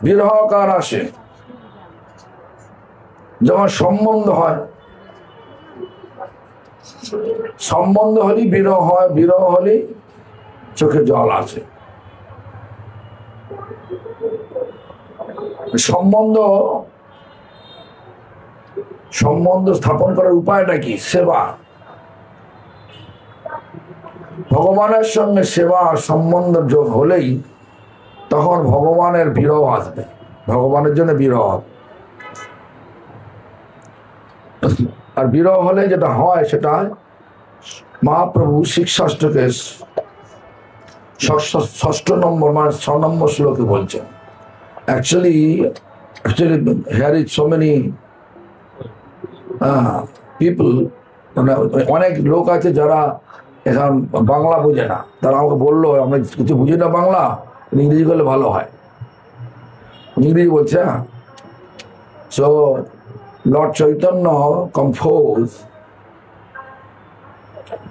বিরহ কার আসে? যখন সম্বন্ধ হয়, সম্বন্ধ হলেই বিরহ হয়, বিরহ হলেই চোখে জল আসে। সম্বন্ধ সম্বন্ধ স্থাপন করার উপায়টা কি? সেবা। ভগবানের সঙ্গে সেবা সম্বন্ধ যোগ হলেই তখন ভগবানের বিরহ আসবে, ভগবানের জন্য বিরহ। আর বিরহ হলে যেটা হয় সেটা মহাপ্রভু শিক্ষাষ্টকে 6 নম্বর মানে 6 নম্বর শ্লোকে বলছেন। Actually, here is so many people, অনেক লোক আছে যারা এখন বাংলা বোঝে না, তারা আমাকে বললো আমি কিছু বুঝি না বাংলা, ইংরেজি করলে ভালো হয়। ইংরেজি বলছে। So Lord Chaitanya composed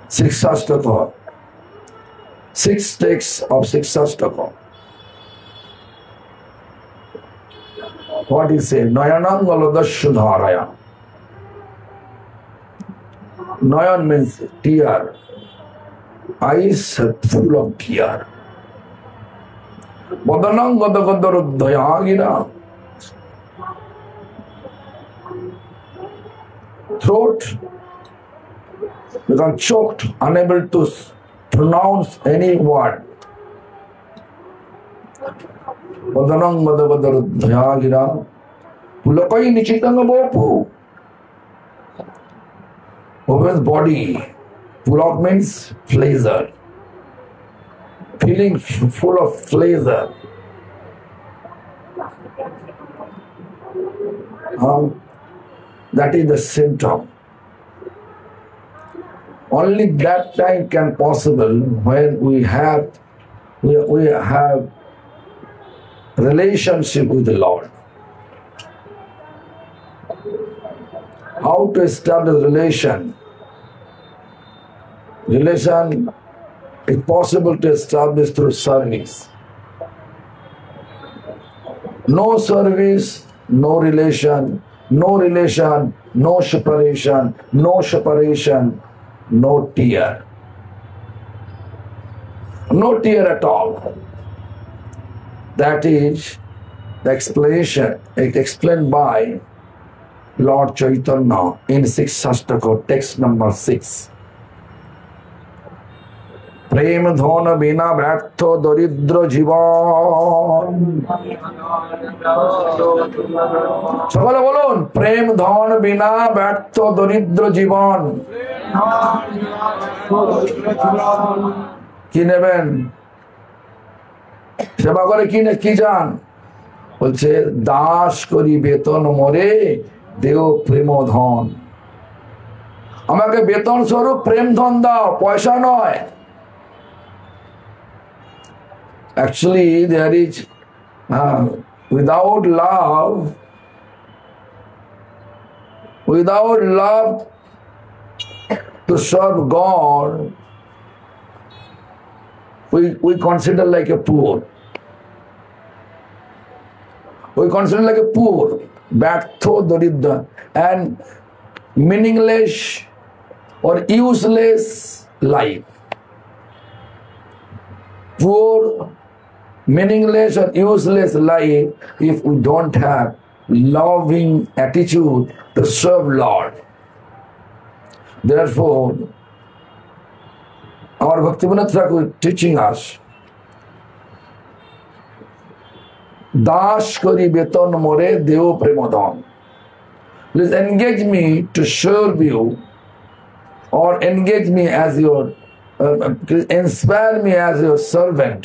6 Shastaka, 6 texts of 6 Shastaka. What he said? Nayanam Galadashudharaya. Nayan means tear. Eyes full of tear. Badanam Gadagadarudhayagira. Throat become choked, unable to pronounce any word. Badanam Gadagadarudhayagira. Pulakai Nichitanga Bopu. Woman's body. Pulak means pleasure. Feeling full of pleasure. That is the symptom. Only that time can possible when we have relationship with the Lord. How to establish relation? Relation is possible to establish through service. No service, no relation, no relation, no separation, no separation, no tear. No tear at all. That is the explanation explained by Lord Chaitanya in 6 Shastaka, text number 6. প্রেম ধন বিনা ব্যর্থ দরিদ্র জীবন। সকলে বলুন, প্রেম ধন বিনা ব্যর্থ দরিদ্র জীবন। কি নেবেন? সেবা করে কি চান? বলছে দাস করি বেতন মরে দেও প্রেম ধন। আমাকে বেতন স্বরূপ প্রেম ধন দাও, পয়সা নয়। Actually, there is without love to serve God, we consider like a poor. We consider like a poor, ব্যর্থ দরিদ্র, and meaningless or useless life. Poor, meaningless or useless life if we don't have loving attitude to serve Lord. Therefore, our Bhaktivinoda Thakur teaching us, Das করি বেতন মোরে দেও প্রেমধন. Please engage me to serve you, or engage me as your inspire me as your servant,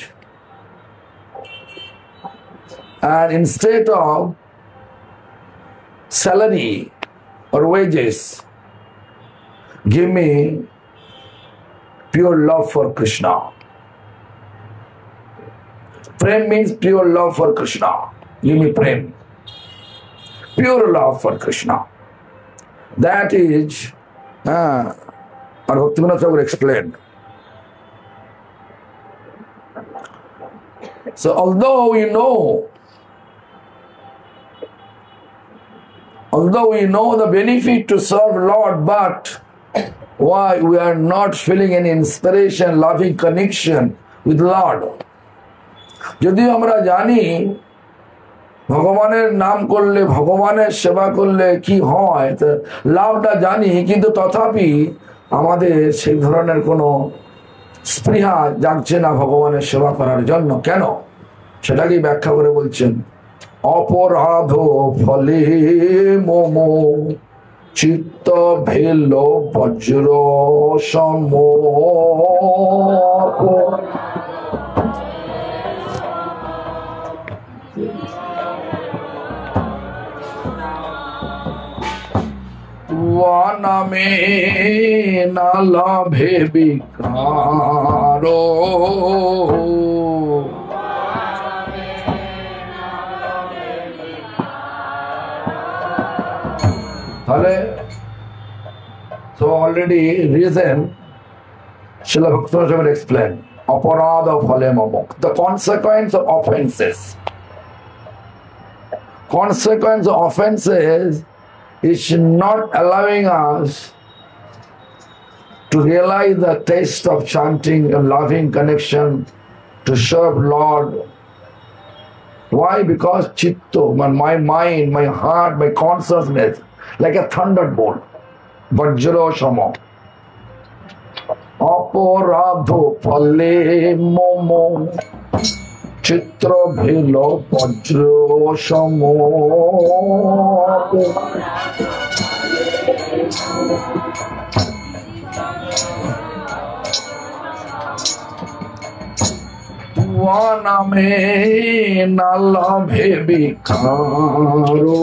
and instead of salary or wages, give me pure love for Krishna. Prem means pure love for Krishna. Give me prem, pure love for Krishna. That is our Bhaktivinoda Thakur explained. So although we know Although we know the benefit to serve Lord, but why we are not feeling any inspiration, loving connection with Lord? যদিও আমরা জানি ভগবানের নাম করলে, ভগবানের সেবা করলে কি হয়, লাভটা জানি, কিন্তু তথাপি আমাদের সেই ধরনের কোনো স্পৃহা জাগছে না ভগবানের সেবা করার জন্য। কেন? সেটাকেই ব্যাখ্যা করে বলছেন, অপরাধ ফলে মম চিত্ত ভেল বজ্র সম। নামে না লাভে বিকার, তাহলে so already reason Srila Bhaktivinoda Swami explained aparada phale mamo, the consequence of offenses. Consequence of offenses is not allowing us to realize the taste of chanting and loving connection to serve Lord. Why? Because chitta, my mind, my heart, my consciousness, like a thunderbolt, vajra sama. Aparadho phale momo chitra bhilo vajra samo. নামে না লাভে বিকারো,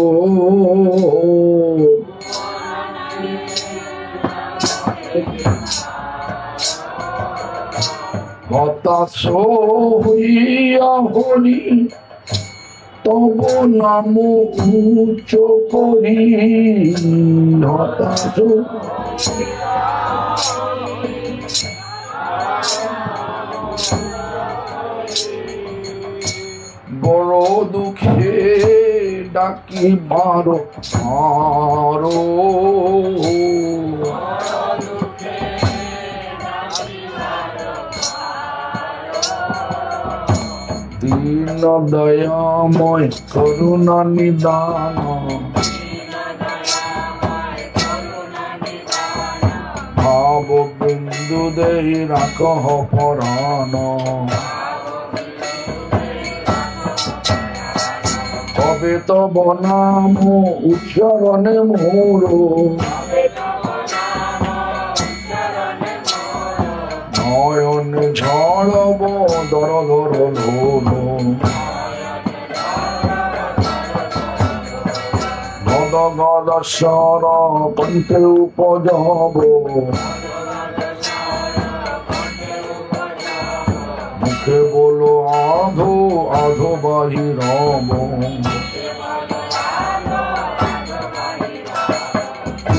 হতাশ হইয়া হরি তব নাম উচ্চ করি। হতাশ বড় দুঃখে ডাকি মারো মারো, দীন দয়াময় করুণা নিদান, ভাব বিন্দু দেই রাখহ পরাণ। কবে তব নাম উচ্চারণে মোর, নয়নে ঝড়ব দর দর লোল। গদ গদ স্বর কণ্ঠে উপজব, মুখে বলো আধো আধো বাহিরব।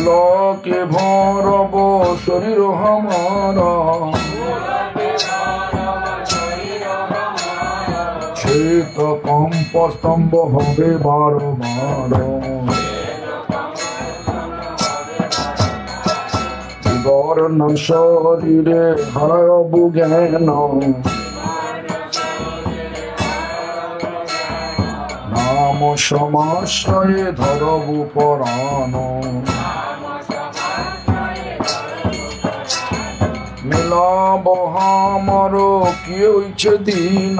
লোকে ভরব শরীর হামারা, শ্বেত কম্প স্তম্ভ হবে বার বার। বর্ণ শরীরে হারাব জ্ঞান, নাম সমাশ্রয়ে ধরব পরাণ। মিলাব হামর কি হইছে দিন,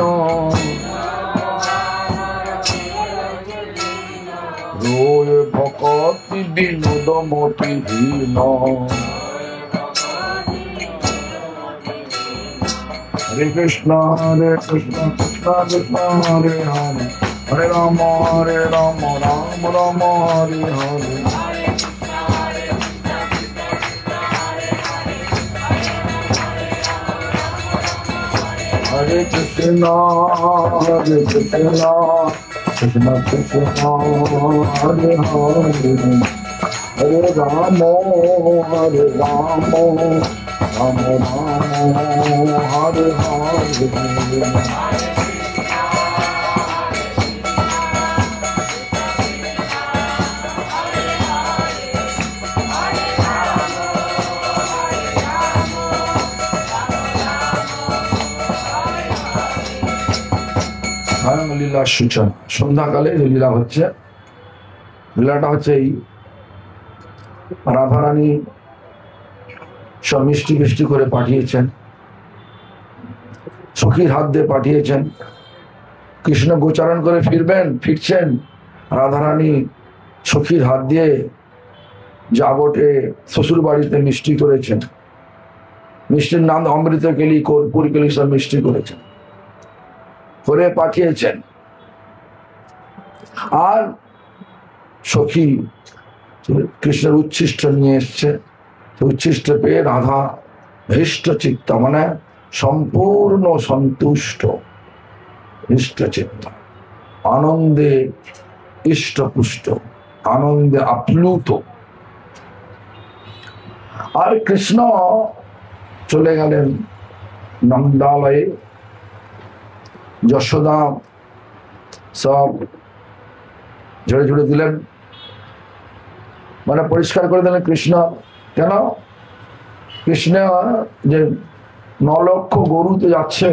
রোয় ভকতি বিনোদ মতিহীন। হরে কৃষ্ণ হরে কৃষ্ণ কৃষ্ণ কৃষ্ণ হরে হরে, হরে Ram Ram Ram Hare Hare. Hare Krishna Krishna Krishna Hare Hare, Hare Rama Hare Rama Rama Rama Hare Hare। লীলা সূচনা। সন্ধ্যাকালে যে লীলা হচ্ছে, লীলাটা হচ্ছে এই রাধারানী সব মিষ্টি মিষ্টি করে পাঠিয়েছেন, সখীর হাত দিয়ে পাঠিয়েছেন। কৃষ্ণ গোচারণ করে ফিরছেন, রাধারানী সখীর হাত দিয়ে যাবটে শ্বশুর বাড়িতে মিষ্টি করেছেন। মিষ্টির নাম অমৃত কেলি, কর্পূর কেলি সব মিষ্টি করেছেন, করে পাঠিয়েছেন। আর সখী কৃষ্ণের উচ্ছিষ্ট নিয়ে এসছে। উচ্ছিষ্ট পেয়ে রাধা হৃষ্ট চিত্ত, মানে সম্পূর্ণ সন্তুষ্ট, হৃষ্ট চিত্ত, আনন্দে ইষ্টপুষ্ট, আনন্দে আপ্লুত। আর কৃষ্ণ চলে গেলেন নন্দালয়ে। যশোদা সব ঝেড়ে ঝুড়ে দিলেন, মানে পরিষ্কার করে দিলেন কৃষ্ণ। কেন? কৃষ্ণ যে 9 লক্ষ গরুতে যাচ্ছে,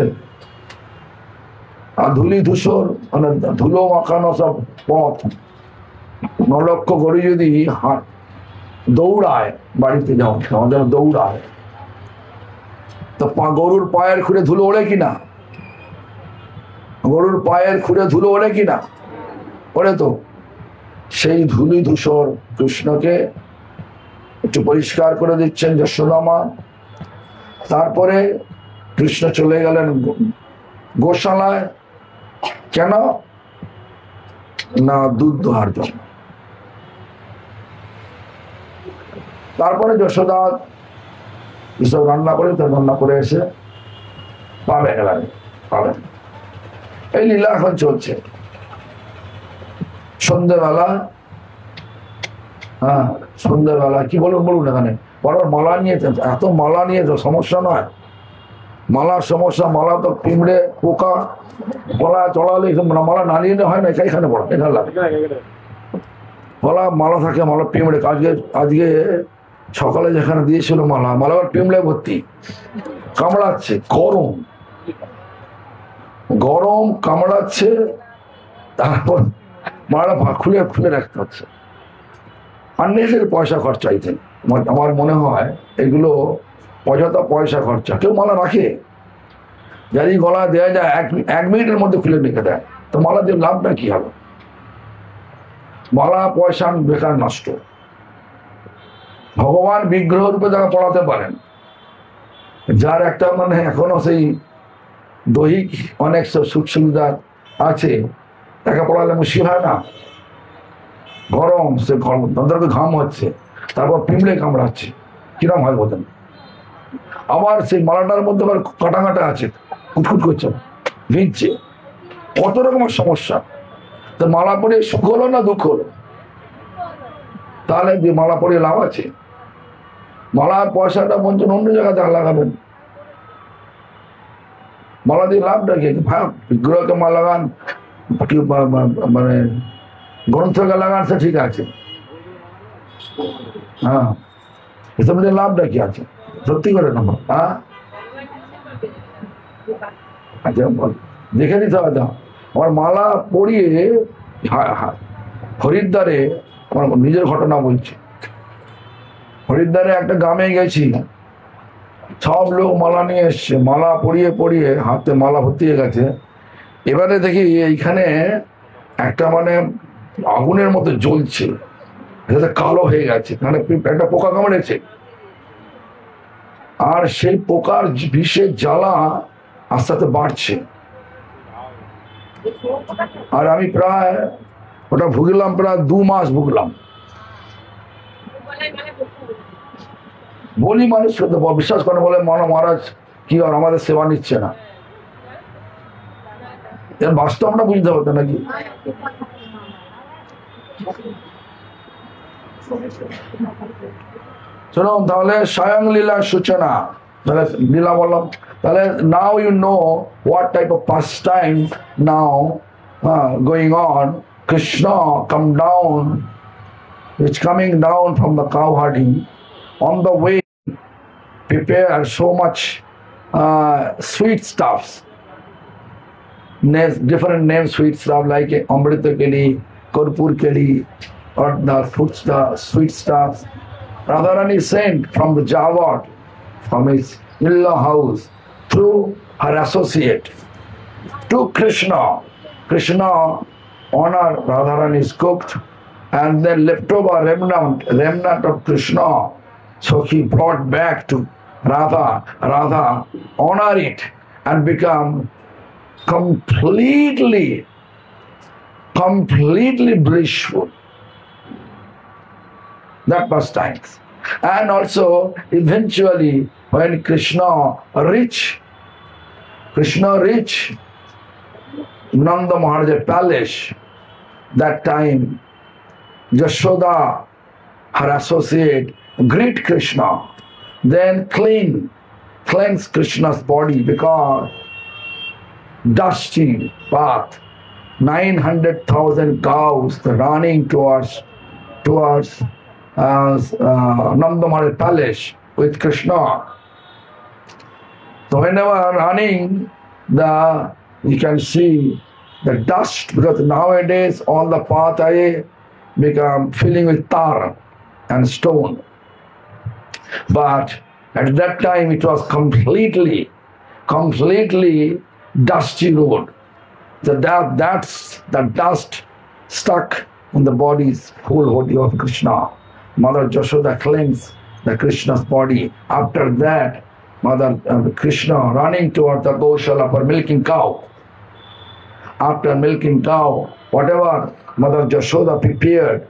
আর ধুলি ধূসর মানে ধুলো মাখানো সব পথ, 9 লক্ষ গরু যদি দৌড়ায়, বাড়িতে যাও আমাদের দৌড়ায়, তো গরুর পায়ের খুঁড়ে ধুলো ওড়ে কিনা? গরুর পায়ের খুঁড়ে ধুলো ওড়ে কিনা? ওড়ে তো। সেই ধুলি ধূসর কৃষ্ণকে একটু পরিষ্কার করে দিচ্ছেন যশোদা মা। তারপরে কৃষ্ণ চলে গেলেন গোশালায়। কেন? না, দুধ দোহার জন্য। তারপরে যশোদা এসব রান্না করে এসে পাবেন, পাবেন। এই লীলা এখন চলছে। সন্ধ্যেবেলা, হ্যাঁ সন্ধ্যেবেলা কি বলুন এখানে বরাবর মালা নিয়ে, এত মালা নিয়ে তো সমস্যা নয়। মালার সমস্যা, মালা তো পিঁমড়ে পোকা, গলা চড়ালে মালা না নিয়ে হয় না। এখানে বড় এখানে লাগে মালা থাকে, মালা পিঁমড়ে। আজকে সকালে যেখানে দিয়েছিল মালা পিঁমড়ে ভর্তি, কামড়াচ্ছে। গরম কামড়াচ্ছে, তারপর মালাটা খুলে রাখতে হচ্ছে। আননেসের পয়সা খরচাইতে আমার মনে হয় এগুলো অযথা পয়সা খরচা। কেউ মালা রাখে? যারই গলা দেওয়া যায় 1 মিনিটের মধ্যে খুলে রেখে দেয়, তো মালা দিয়ে লাভটা কি হবে? মালা পয়সা বেকার নষ্ট। ভগবান বিগ্রহ রূপে তাকে পড়াতে পারেন, যার একটা মানে এখনো সেই দৈহিক অনেক সুখ সুবিধা আছে, তাকে পড়ালে মুশকিল হয় না? গরম, সে তাদেরকে ঘাম হচ্ছে, তারপর পিঁমড়ে কামড়াচ্ছে, কিরম হয় বলেন? আবার সেই মালাটার মধ্যে আবার কাটা আছে, কুটকুট করছে, ভিজছে, কত রকমের সমস্যা। তো মালা পরিয়ে সুখ হলো না দুঃখ হলো? তাহলে যে মালা পরিয়ে লাভ আছে? মালার পয়সাটা বঞ্চন অন্য জায়গাতে লাগাবেন। মালা দিয়ে লাভটা কি? বিগ্রহকে মালা লাগান, মানে গ্রন্থকে লাগান, সে ঠিক আছে, হ্যাঁ, এসব দিয়ে লাভটা কি আছে? সত্যি করে না? হ্যাঁ, আচ্ছা দেখে নিতে হবে। আমার মালা পরিয়ে হরিদ্বারে, আমার নিজের ঘটনা বলছি, হরিদ্বারে একটা গ্রামে গেছি, সব লোক মালা নিয়ে এসছে, মালা পরিয়ে হাতে মালা ভর্তি হয়ে গেছে। এবারে দেখি এইখানে একটা মানে আগুনের মতো জ্বলছে, কালো হয়ে গেছে, মানে একটা পোকা কামড়েছে, আর সেই পোকার বিষের জ্বালা আস্তে আস্তে বাড়ছে। আর আমি প্রায় ওটা ভুগলাম, প্রায় 2 মাস ভুগলাম। বলি মানুষ বিশ্বাস করে, বলে মহারাজ কি আর আমাদের সেবা নিচ্ছে না। এর বাস্তবটা বুঝতে হবে নাকি? শুনুন তাহলে স্বয়ং লীলা সূচনা, তাহলে লীলা বললাম। তাহলে now you know what type of pastime now going on. Krishna come down, it's coming down from the cow herding. On the way, prepare so much sweet stuffs. names, different names, sweet stuff like Amrita Keli, Karpur Keli, or the sweet stuff. Radharani sent from the Java, from his in-law house, through her associate to Krishna. Krishna honor Radharani's cooked, and then leftover remnant of Krishna. So he brought back to Radha. Radha honor it and become completely blissful. That was times. And also eventually when Krishna reached Nanda Maharaj's palace, that time Yashoda, her associate, greet Krishna, then cleanse Krishna's body, because dusty path, 900,000 cows running towards Nanda Maharaj palace with Krishna. So whenever running, you can see the dust, because nowadays all the path become filling with tar and stone. But at that time it was completely dusty road. So that's the dust stuck in the body's whole body of Krishna. Mother Yashoda cleansed the Krishna's body. After that, Mother Krishna running towards the Goshala for milking cow. After milking cow, whatever Mother Yashoda prepared,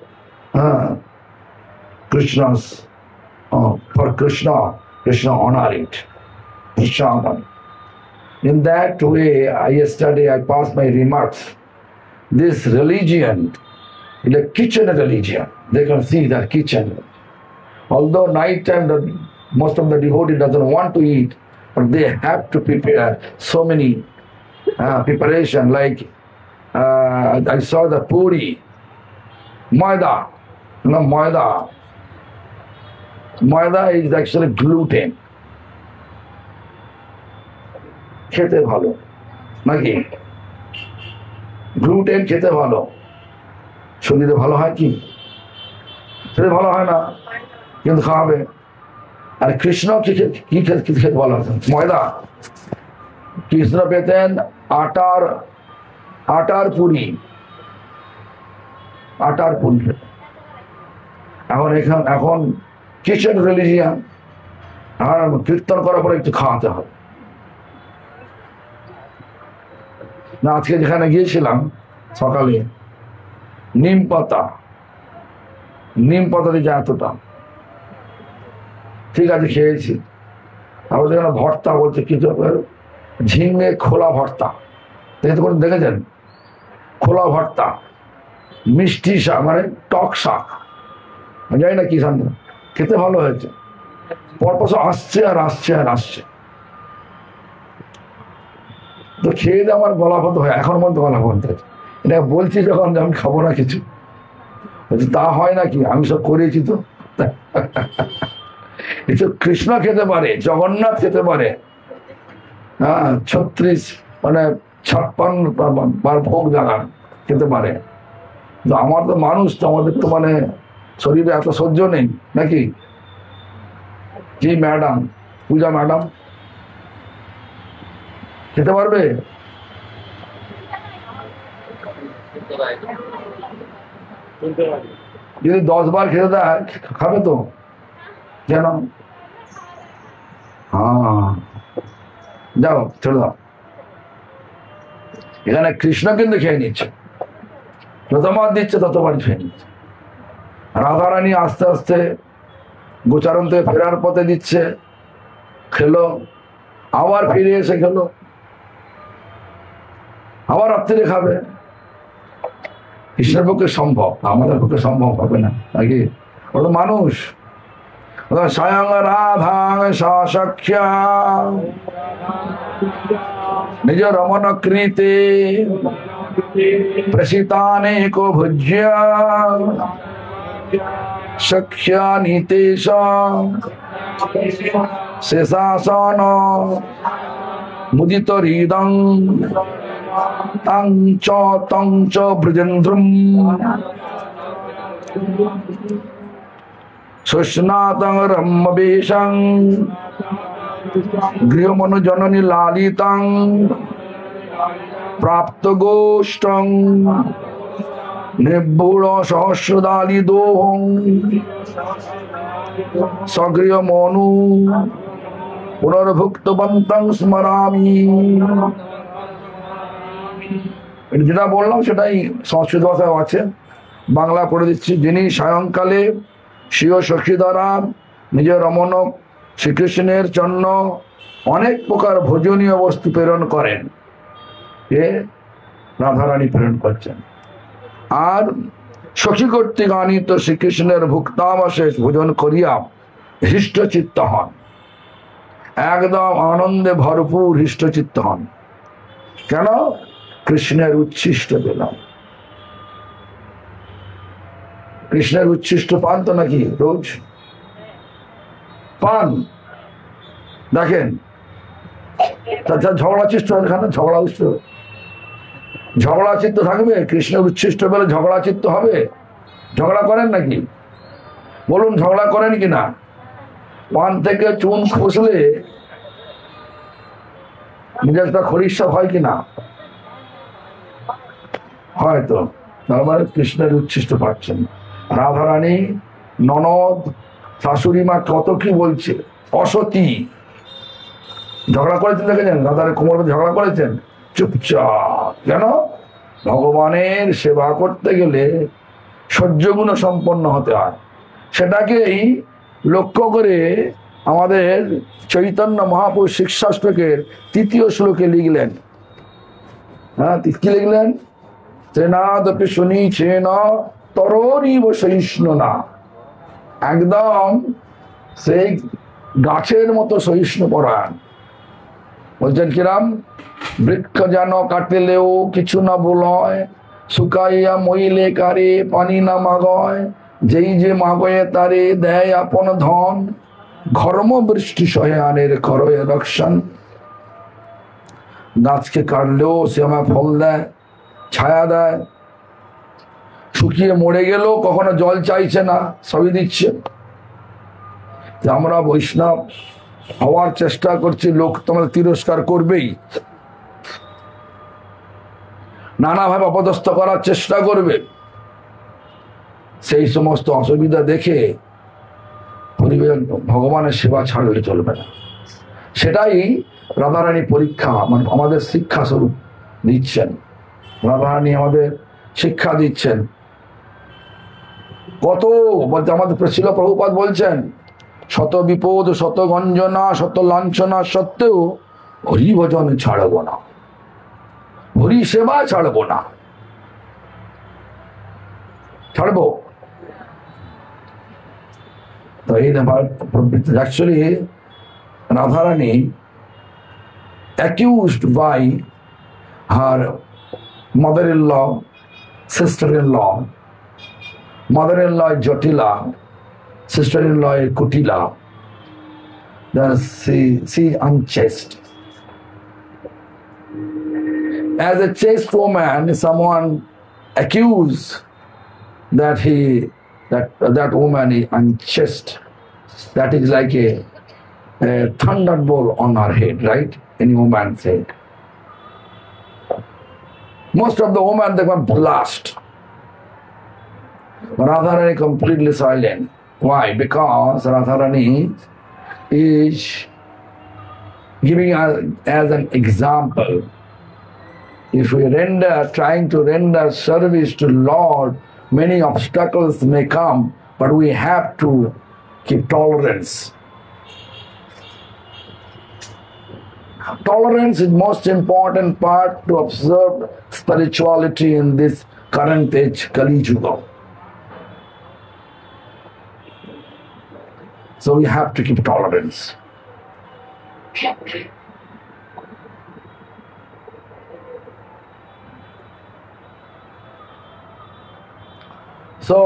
for Krishna honor it. Krishna honor. In that way, yesterday I passed my remarks. This religion is a kitchen religion. They can see the kitchen. Although night time most of the devotee doesn't want to eat, but they have to prepare so many preparation. Like I saw the puri, maida. Maida is actually gluten. খেতে ভালো নাকি? Gluten খেতে ভালো, শরীরে ভালো হয় কি? শরীরে ভালো হয় না, কিন্তু খাওয়াবে। আর কৃষ্ণ কি খেতে ভালো হয়? ময়দা। কৃষ্ণ পেতেন আটার পুরি। এখন কিচেন রিলিজিয়ান, কীর্তন করার পরে একটু খাওয়াতে হবে না। আজকে যেখানে গিয়েছিলাম সকালে, নিম পাতা দিয়েছে এতটা, ঠিক আছে খেয়েছি। আর যেখানে ভর্তা বলছে কিছু ঝিঙে খোলা ভর্তা, দেখেছেন? খোলা ভর্তা, মিষ্টি শাক, মানে টক শাক, জানি না কি শাক, খেতে ভালো হয়েছে। পরপর আসছে আর আসছে। তো খেয়ে দিয়ে আমার গলা বন্ধ হয়, এখন পর্যন্ত গলা বন্ধ হয়েছে। এটা বলছি যখন আমি খাবো না কিছু, তা হয় নাকি? আমি সব করেছি তো। এটা কৃষ্ণ খেতে পারে, জগন্নাথ খেতে পারে, 36 মানে 56 বার ভোগ জাগান খেতে পারে। আমার তো মানুষ তো, আমাদের তো মানে শরীরে এত সহ্য নেই নাকি? জি ম্যাডাম, পূজা ম্যাডাম খেতে পারবে? যদি 10 বার খেতে দেয় খাবে তো? কেন? যাও ছেড়ে দাও। এখানে কৃষ্ণ কিন্তু খেয়ে নিচ্ছে, যতবার দিচ্ছে ততবার খেয়ে নিচ্ছে। রাধারানী আস্তে আস্তে গোচারণ থেকে ফেরার পথে দিচ্ছে, খেলো, আবার ফিরে এসে খেলো, আবার রাত্রিরে খাবে। কৃষ্ণের পক্ষে সম্ভব, আমাদের পক্ষে সম্ভব হবে না নাকি? ওরা তো মানুষ। স্বয়ং রাধা সখ্যা নিজ রমণ কৃতে প্রসিতানে কো ভুজ্য সখ্যা নিতেশ শেষাসন মুদিত হৃদং তাং চ তং চ ব্রজেন্দ্রম সুস্নাতং রম্যবেশং গৃহমনুজননী লালিতাং প্রাপ্ত গোষ্ঠং নির্ভুল সহস্রদালি দোহং সগৃহ মনু পুনর্ভুক্তবন্তং স্মরামি। যেটা বললাম সেটাই সংস্কৃত ভাষায় আছে, বাংলা পড়ে দিচ্ছি। যিনি সায়ংকালে স্বীয় সখী দ্বারা নিজের রমণক শ্রীকৃষ্ণের জন্য অনেক প্রকার ভোজনীয় বস্তু প্রেরণ করেন, এ রাধারানী প্রেরণ করছেন। আর সখী কর্তৃক আনিত শ্রীকৃষ্ণের ভুক্তাবশেষ ভোজন করিয়া হৃষ্টচিত্ত হন, একদম আনন্দে ভরপুর হৃষ্টচিত্ত হন। কেন? কৃষ্ণের উচ্ছিষ্ট পেলাম। কৃষ্ণের উচ্ছিষ্ট পান তো নাকি রোজ পান? দেখেন ঝগড়া চিত্ত, এখানে ঝগড়া চিত্ত থাকবে? কৃষ্ণের উচ্ছিষ্ট পেলে ঝগড়া চিত্ত হবে? ঝগড়া করেন নাকি? বলুন, ঝগড়া করেন কিনা? পান থেকে চুন খসলে নিজেরটা খরিস্বাদ হয় কিনা? হয়তো। তারপরে কৃষ্ণের উচ্ছিষ্ট পাচ্ছেন। রাধারানী ননদ শাশুড়ি মা কত কি বলছে, অসতী। ঝগড়া করেছেন, দেখেছেন রাধারানী কোমর ঝগড়া করেছেন? চুপচাপ। কেন? ভগবানের সেবা করতে গেলে সহ্যগুণ সম্পন্ন হতে হয়। সেটাকেই লক্ষ্য করে আমাদের চৈতন্য মহাপুরুষ শিক্ষাষ্টকের 3য় শ্লোকে লিখলেন। হ্যাঁ, কি লিখলেন? সেনাদপি শুনিছেন তরণীব সহিষ্ণুনা। একদম সেই গাছের মতো সহিষ্ণু পরায়ণ। বলছেন কিরাম? বৃক্ষ যেন কাটিলেও কিছু না বলয়, শুকাইয়া মইলে কারে পানি না মাগয়, যেই যে মাগয়ে তারে দেয় আপন ধন, ঘর্ম বৃষ্টি সহে আনের করয়ে রক্ষণ। গাছকে কাটলেও সে আমায় ফল দেয়, ছায়া দেয়। শুকিয়ে মরে গেলেও কখনো জল চাইছে না, সবই দিচ্ছে। আমরা বৈষ্ণব হওয়ার চেষ্টা করছি, লোক তোমাদের তিরস্কার করবেই, নানাভাবে অপদস্থ করার চেষ্টা করবে। সেই সমস্ত অসুবিধা দেখে ভগবানের সেবা ছাড়লে চলবে না। সেটাই রাধারানী পরীক্ষা, মানে আমাদের শিক্ষা স্বরূপ দিচ্ছেন। রাধারানী আমাদের শিক্ষা দিচ্ছেন। কত বলতে আমাদের ছিল প্রভুপাদ বলছেন, শত বিপদ, শত গঞ্জনা, শত লাঞ্ছনা সত্ত্বেও হরি ভজন ছাড়ব না, হরি সেবা ছাড়ব না। ছাড়বো তো এই actually Radharani accused by her mother-in-law, sister-in-law. Mother-in-law is Jotila, sister-in-law is Kutila. Then she is unchaste. As a chaste woman, someone accused that woman is unchaste. That is like a thunderbolt on her head, right? Any woman's head. Most of the women, they were blast. Radharani completely silent. Why? Because Radharani is giving us as an example. If we trying to render service to Lord, many obstacles may come, but we have to keep tolerance. Tolerance is most important part to observe spirituality in this current age, Kali Yuga. So we have to keep tolerance. So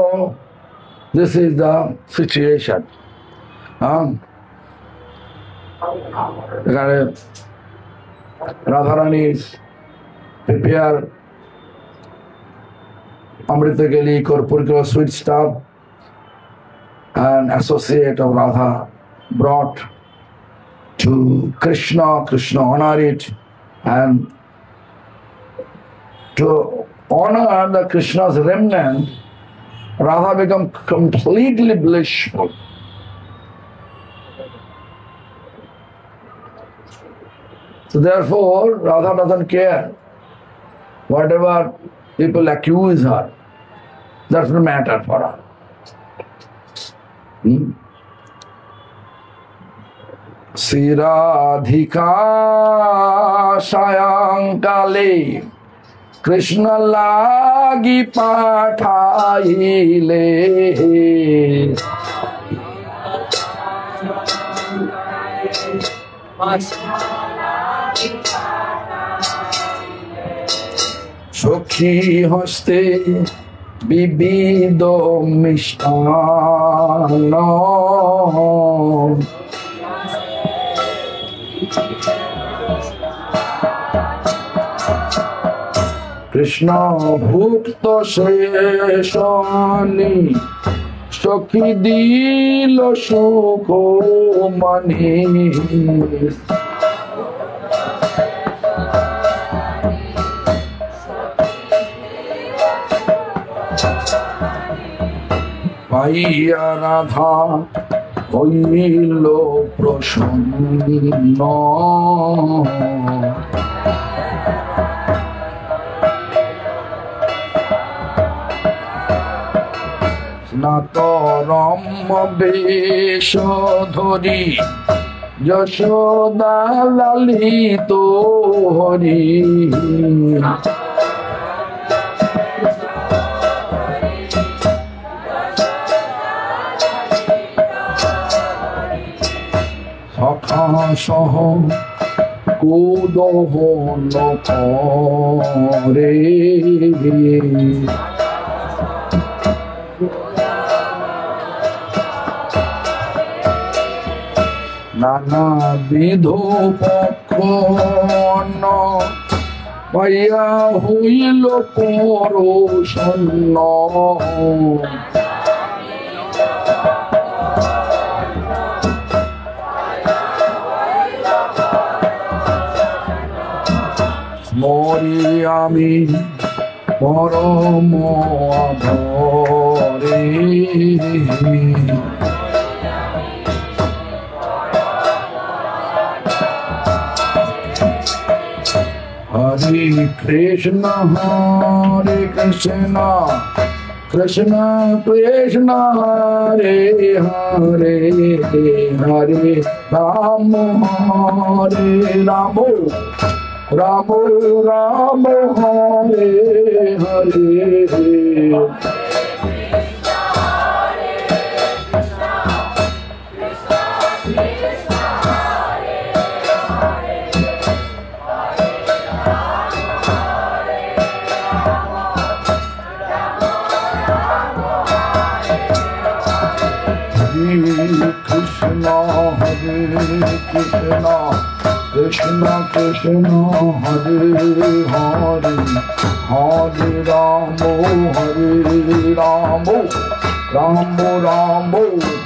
this is the situation. এখানে রাধারানীর prepare Amrita Gali, Korpurikula sweet stuff, and associate of Radha brought to Krishna. Krishna honor it, and to honor the Krishna's remnant, Radha become completely blissful. So therefore, Radha doesn't care whatever people accuse her. That's the matter for her. Siradhika Sayankale Krishna lagi pathaile Sokhi haste bibido mishtano Krishna bhukta sheshani Sokhi dilo sukho mani Maya Radha Hoilo Prashanna Snataram Beshodhari Yashoda Lalito Hari Sah Kudohon Kore Nana Bidho Pakona Maya Huilo Poroshanna Mori ami Paramo Adhare Hare Krishna Hare Krishna Krishna Krishna Hare Hare Hare Rama Hare Rama Ramo Ramo Hare Hare Krishna Hare Krishna Krishna Krishna Hare Hare Hare Ramo Hare Ramo Ramo Ramo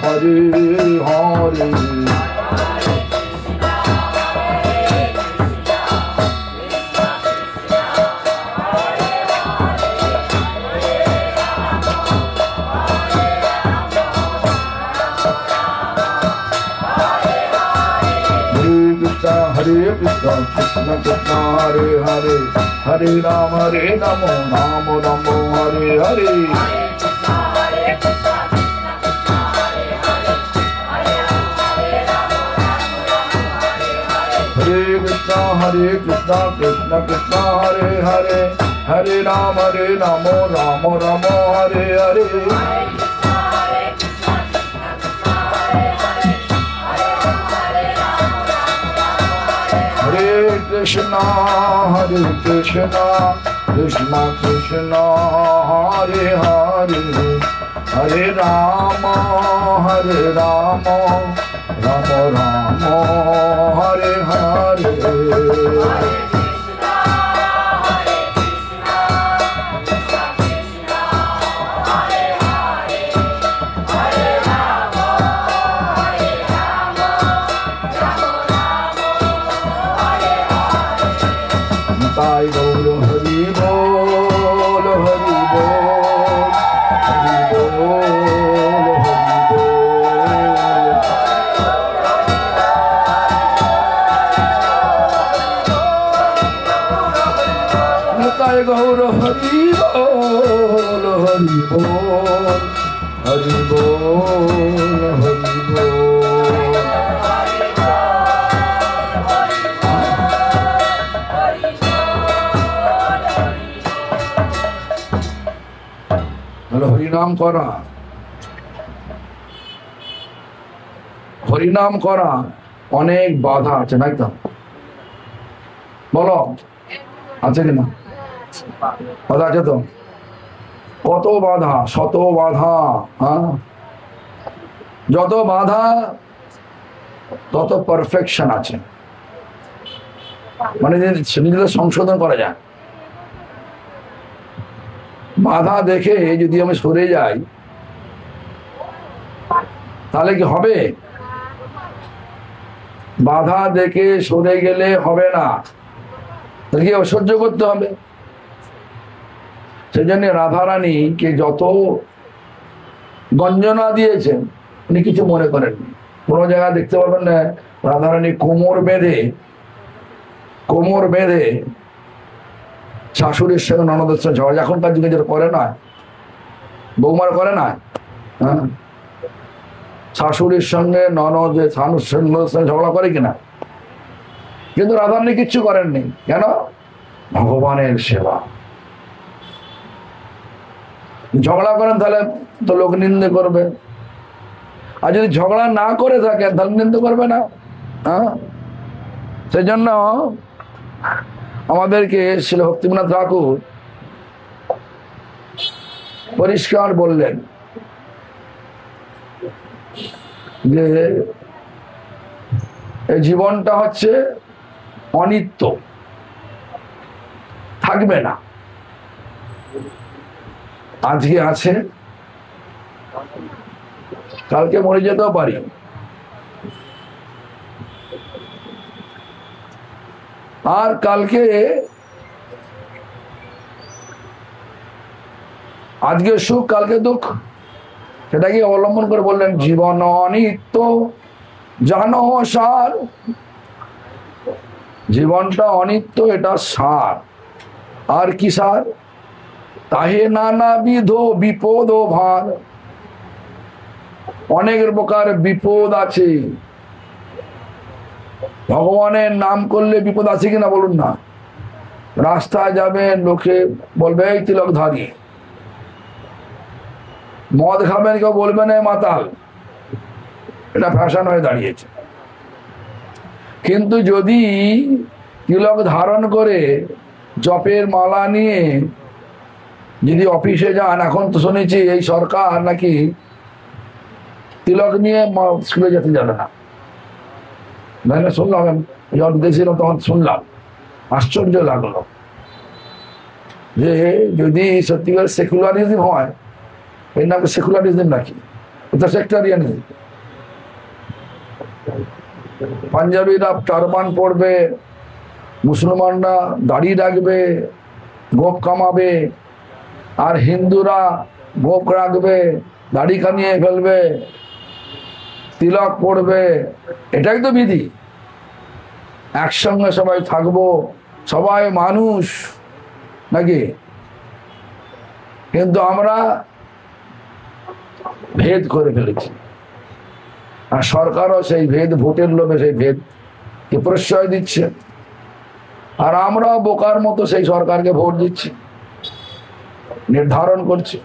Hare Hare Hare Krishna Krishna Krishna Hare Hare Hare Rama Ramo Ramo Hare Hare Hare Krishna Krishna Krishna Hare Hare Hare Rama Ramo Ramo Hare Hare Krishna Krishna Krishna Hare Hare Hare Rama Ramo Ramo Hare Hare Hari বল, হরি বল, হরি বল। হরিনাম করা, হরিনাম করা অনেক বাধা আছে, তাই তো? বলো আছে কিনা? বাধা আছে তো? কত বাধা, শত বাধা। হ্যাঁ, যত বাধা তত পারফেকশন আছে, মানে নিজেদের সংশোধন করা যায়। বাধা দেখে যদি আমি সরে যাই তাহলে কি হবে? বাধা দেখে সরে গেলে হবে না, তাহলে কি সহ্য করতে হবে। সেই জন্য রাধারানীকে যত গঞ্জনা দিয়েছেন উনি কিছু মনে করেননি। কোনো জায়গায় দেখতে পারবেন না রাধারানী কোমর বেঁধে শাশুড়ির সঙ্গে ননদের সঙ্গে ঝগড়া, এখনকার যুগে যেটা করে না, বৌমার করে না। হ্যাঁ, শাশুড়ির সঙ্গে ননদের সঙ্গে ঝগড়া করে কিনা? কিন্তু রাধারানী কিচ্ছু করেননি। কেন? ভগবানের সেবা। ঝগড়া করেন তাহলে তো লোক নিন্দে করবে, আর যদি ঝগড়া না করে থাকেন তাহলে নিন্দে করবে না। হ্যাঁ, সেই জন্য আমাদেরকে শ্রী ভক্তিবিনোদ ঠাকুর পরিষ্কার বললেন যে এই জীবনটা হচ্ছে অনিত্য, থাকবে না। আজকে আছে, কালকে মরে যেতেও পারি। আর কালকে আজকে সুখ কালকে দুঃখ, সেটাকে অবলম্বন করে বললেন জীবন অনিত্য জানো সার। জীবনটা অনিত্য, এটা সার। আর কি সার? তাহে নানাবিধ বিপদ ও ভার। অনেক প্রকার বিপদ আছে। ভগবানের নাম করলে বিপদ আছে কিনা বলুন না? রাস্তায় যাবেন, লোকে বলবে এই তিলকধারী। মদ খাবেন, কেউ বলবে না মাতাল। এটা ফ্যাশন হয়ে দাঁড়িয়েছে। কিন্তু যদি তিলক ধারণ করে জপের মালা নিয়ে যদি অফিসে যান, এখন তো শুনেছি এই সরকার নাকি তিলক নিয়ে স্কুলে যেতে যাবে না। শুনলাম, যখন দেখছিলাম তখন শুনলাম, আশ্চর্য লাগলো যে যদি সত্যিকার সেকুলারিজম হয়, এর নাম সেকুলারিজম নাকি? এটা সেক্টারিয়ানিজম। পাঞ্জাবিরা টারবান পড়বে, মুসলমানরা দাড়ি রাখবে, গোপ কামাবে, আর হিন্দুরা গোপ রাখবে, দাড়ি কামিয়ে ফেলবে, তিলক পড়বে। এটাই তো বিধি। একসঙ্গে সবাই থাকবো, সবাই মানুষ নাকি? কিন্তু আমরা ভেদ করে ফেলেছি, আর সরকারও সেই ভেদ, ভোটের লোভে সেই ভেদকে প্রশ্রয় দিচ্ছে। আর আমরা বোকার মতো সেই সরকারকে ভোট দিচ্ছি, নির্ধারণ করছি।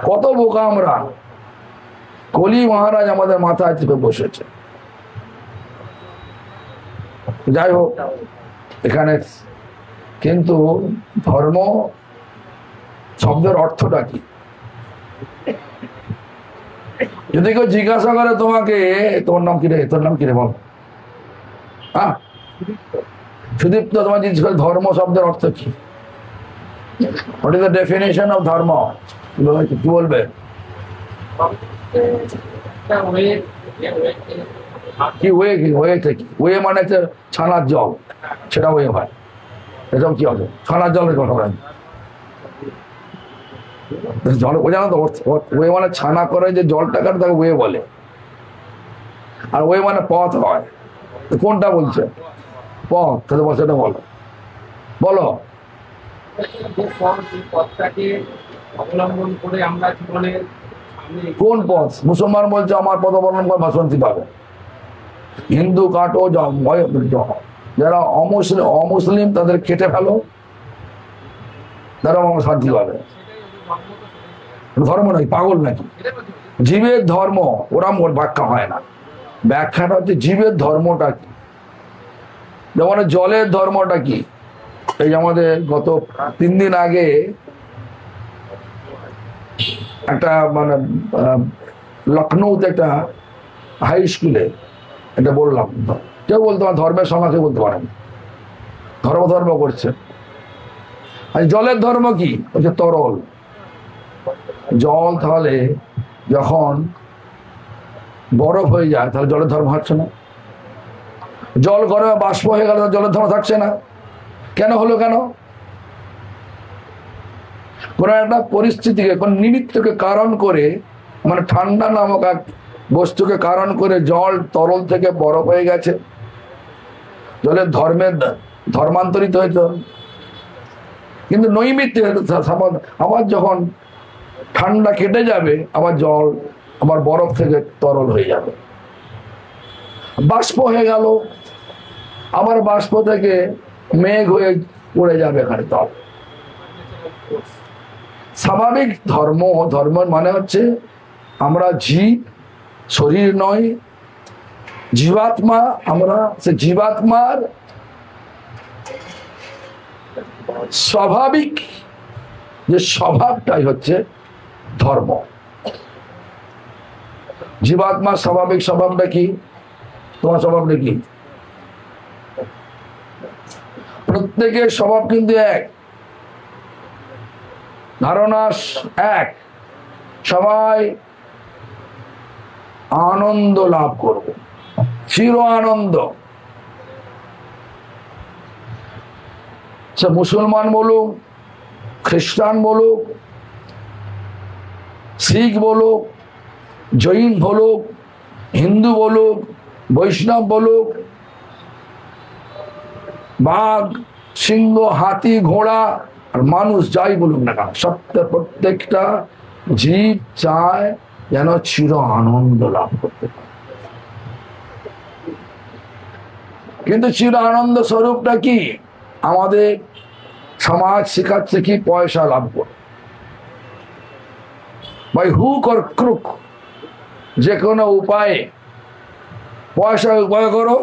কত বোকা আমরা! কলি মহারাজ আমাদের মাথায় চেপে বসেছে। যাই হোক, এখানে কিন্তু ধর্ম শব্দের অর্থটা কি? যদি কেউ জিজ্ঞাসা করে তোমাকে, তোর নাম কি রে, তোর নাম কি রে বল, হ্যাঁ সুদীপ্ত, তোমার জিজ্ঞেস করে ধর্ম শব্দের অর্থ কি? What is the definition of ধর্ম? কি বলবে? কি ওয়ে? কি ওয়েটা কি? ওয়ে মানে হচ্ছে ছানার জল, সেটা ওয়ে হয়। এসব কি হবে? ছানার জলের কথা বলেন। জল বোঝানো তো, ওয়ে মানে ছানা করে যে জলটা কাটে তাকে ওয়ে বলে। আর ওয়ে মানে পথ হয়। কোনটা বলছে? পথ। তাহলে সেটা বলো, বলো। অবলম্বন করে আমরা জীবনের কোন পথ? মুসলমান বলছে আমার পথ অবলম্বন করে শান্তি পাবে। হিন্দু কাটো, যারা অমুসলিম তাদের কেটে ফেলো, তারা আমার শান্তি পাবে। ধর্ম নয়, পাগল নাকি? জীবের ধর্ম ওরা মোট ব্যাখ্যা হয় না। ব্যাখ্যাটা হচ্ছে জীবের ধর্মটা কি। যেমন জলের ধর্মটা কি? এই আমাদের গত 3 দিন আগে একটা মানে লখনৌতে একটা হাই স্কুলে এটা বললাম, কেউ বলতে পারে ধর্মের সমাজে বলতে পারেন, ধর্ম করছে। আর জলের ধর্ম কি? হচ্ছে তরল জল। তাহলে যখন বরফ হয়ে যায় তাহলে জলের ধর্ম হচ্ছে না। জল গরমে বাষ্প হয়ে গেলে জলের ধর্ম থাকছে না। কেন হলো? কেন? কোন একটা পরিস্থিতিকে, কোন নিমিত্তকে কারণ করে, মানে ঠান্ডা নামক এক বস্তুকে কারণ করে জল তরল থেকে বরফ হয়ে গেছে, জলের ধর্মান্তরিত হয়েছে। কিন্তু নৈমিত্তিক আবার যখন ঠান্ডা কেটে যাবে আবার জল আবার বরফ থেকে তরল হয়ে যাবে। বাষ্প হয়ে গেল, আবার বাষ্প থেকে মেঘ হয়ে পড়ে যাবে এখানে তল। স্বাভাবিক ধর্ম মানে হচ্ছে আমরা জীব, শরীর নয়, জীবাত্মা। আমরা সে জীবাত্মার স্বাভাবিক যে স্বভাবটাই হচ্ছে ধর্ম। জীবাত্মার স্বাভাবিক স্বভাবটা কি? তোমার স্বভাবটা কি? প্রত্যেকের স্বভাব কিন্তু এক, ধারণা এক। সবাই আনন্দ লাভ করবে, চির আনন্দ। সে মুসলমান বলুক, খ্রিস্টান বলুক, শিখ বলুক, জৈন বলুক, হিন্দু বলুক, বৈষ্ণব বলুক, বাঘ, সিংহ, হাতি, ঘোড়া আর মানুষ যাই বলুক না কেন, প্রত্যেকটা জীব চায় যেন চির আনন্দ লাভ করতে পারে। কিন্তু চির আনন্দ স্বরূপটা কি? আমাদের সমাজ শেখাচ্ছে কি? পয়সা লাভ করো, বাই হুক অর ক্রুক, যে কোনো উপায়ে পয়সা উপায় করো,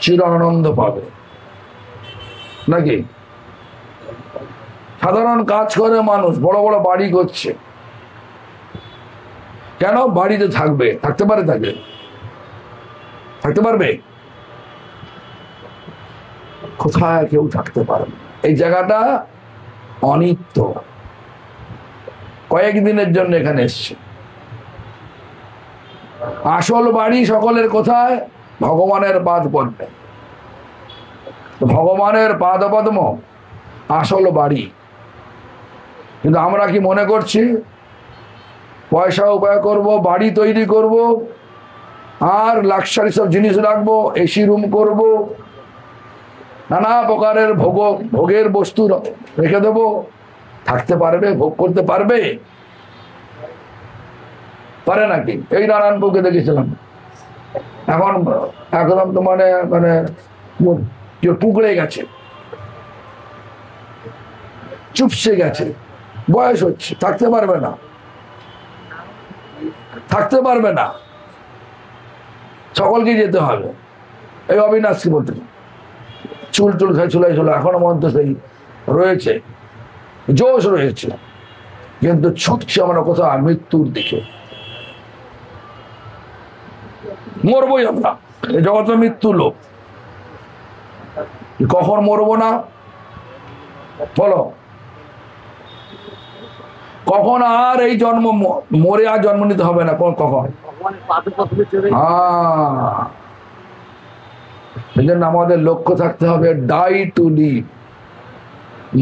চির আনন্দ পাবে। নাকি? সাধারণ কাজ করে মানুষ, বড় বড় বাড়ি করছে, কেন? বাড়িতে থাকবে, থাকতে পারে, থাকতে পারবে? কোথায় কেউ থাকতে পারবে? এই জায়গাটা অনিত্য, কয়েকদিনের জন্য এখানে এসছে। আসল বাড়ি সকলের কোথায়? ভগবানের পাদ পদ্মে। ভগবানের পাদ পদ্ম আসল বাড়ি। কিন্তু আমরা কি মনে করছি পয়সা উপায় করব, বাড়ি তৈরি করব, আর লাক্সারি সব জিনিস রাখবো, এসি রুম করব, নানা প্রকারের ভোগের বস্তু রেখে দেবো, থাকতে পারবে? ভোগ করতে পারবে? পারে নাকি? এই নারায়ণপুরকে দেখেছিলাম, এখন একদম তো মানে মানে টুকরে গেছে, চুপসে গেছে, বয়স হচ্ছে, থাকতে পারবে না, থাকতে পারবে না। সকলকে যেতে হবে। এই অবিনাশকে বলতে চুল খাই চুলাই এখনো পর্যন্ত সেই রয়েছে, জোশ রয়েছে, কিন্তু ছুটছে আমরা কোথাও মৃত্যুর দিকে। মরবই আমরা, এই জগৎ মৃত্যু লোক। কখন মরবো না বলো? কখন আর এই জন্ম, মরে আর জন্ম নিতে হবে না। কখন? এই জন্য আমাদের লক্ষ্য থাকতে হবে ডাই টু লিভ।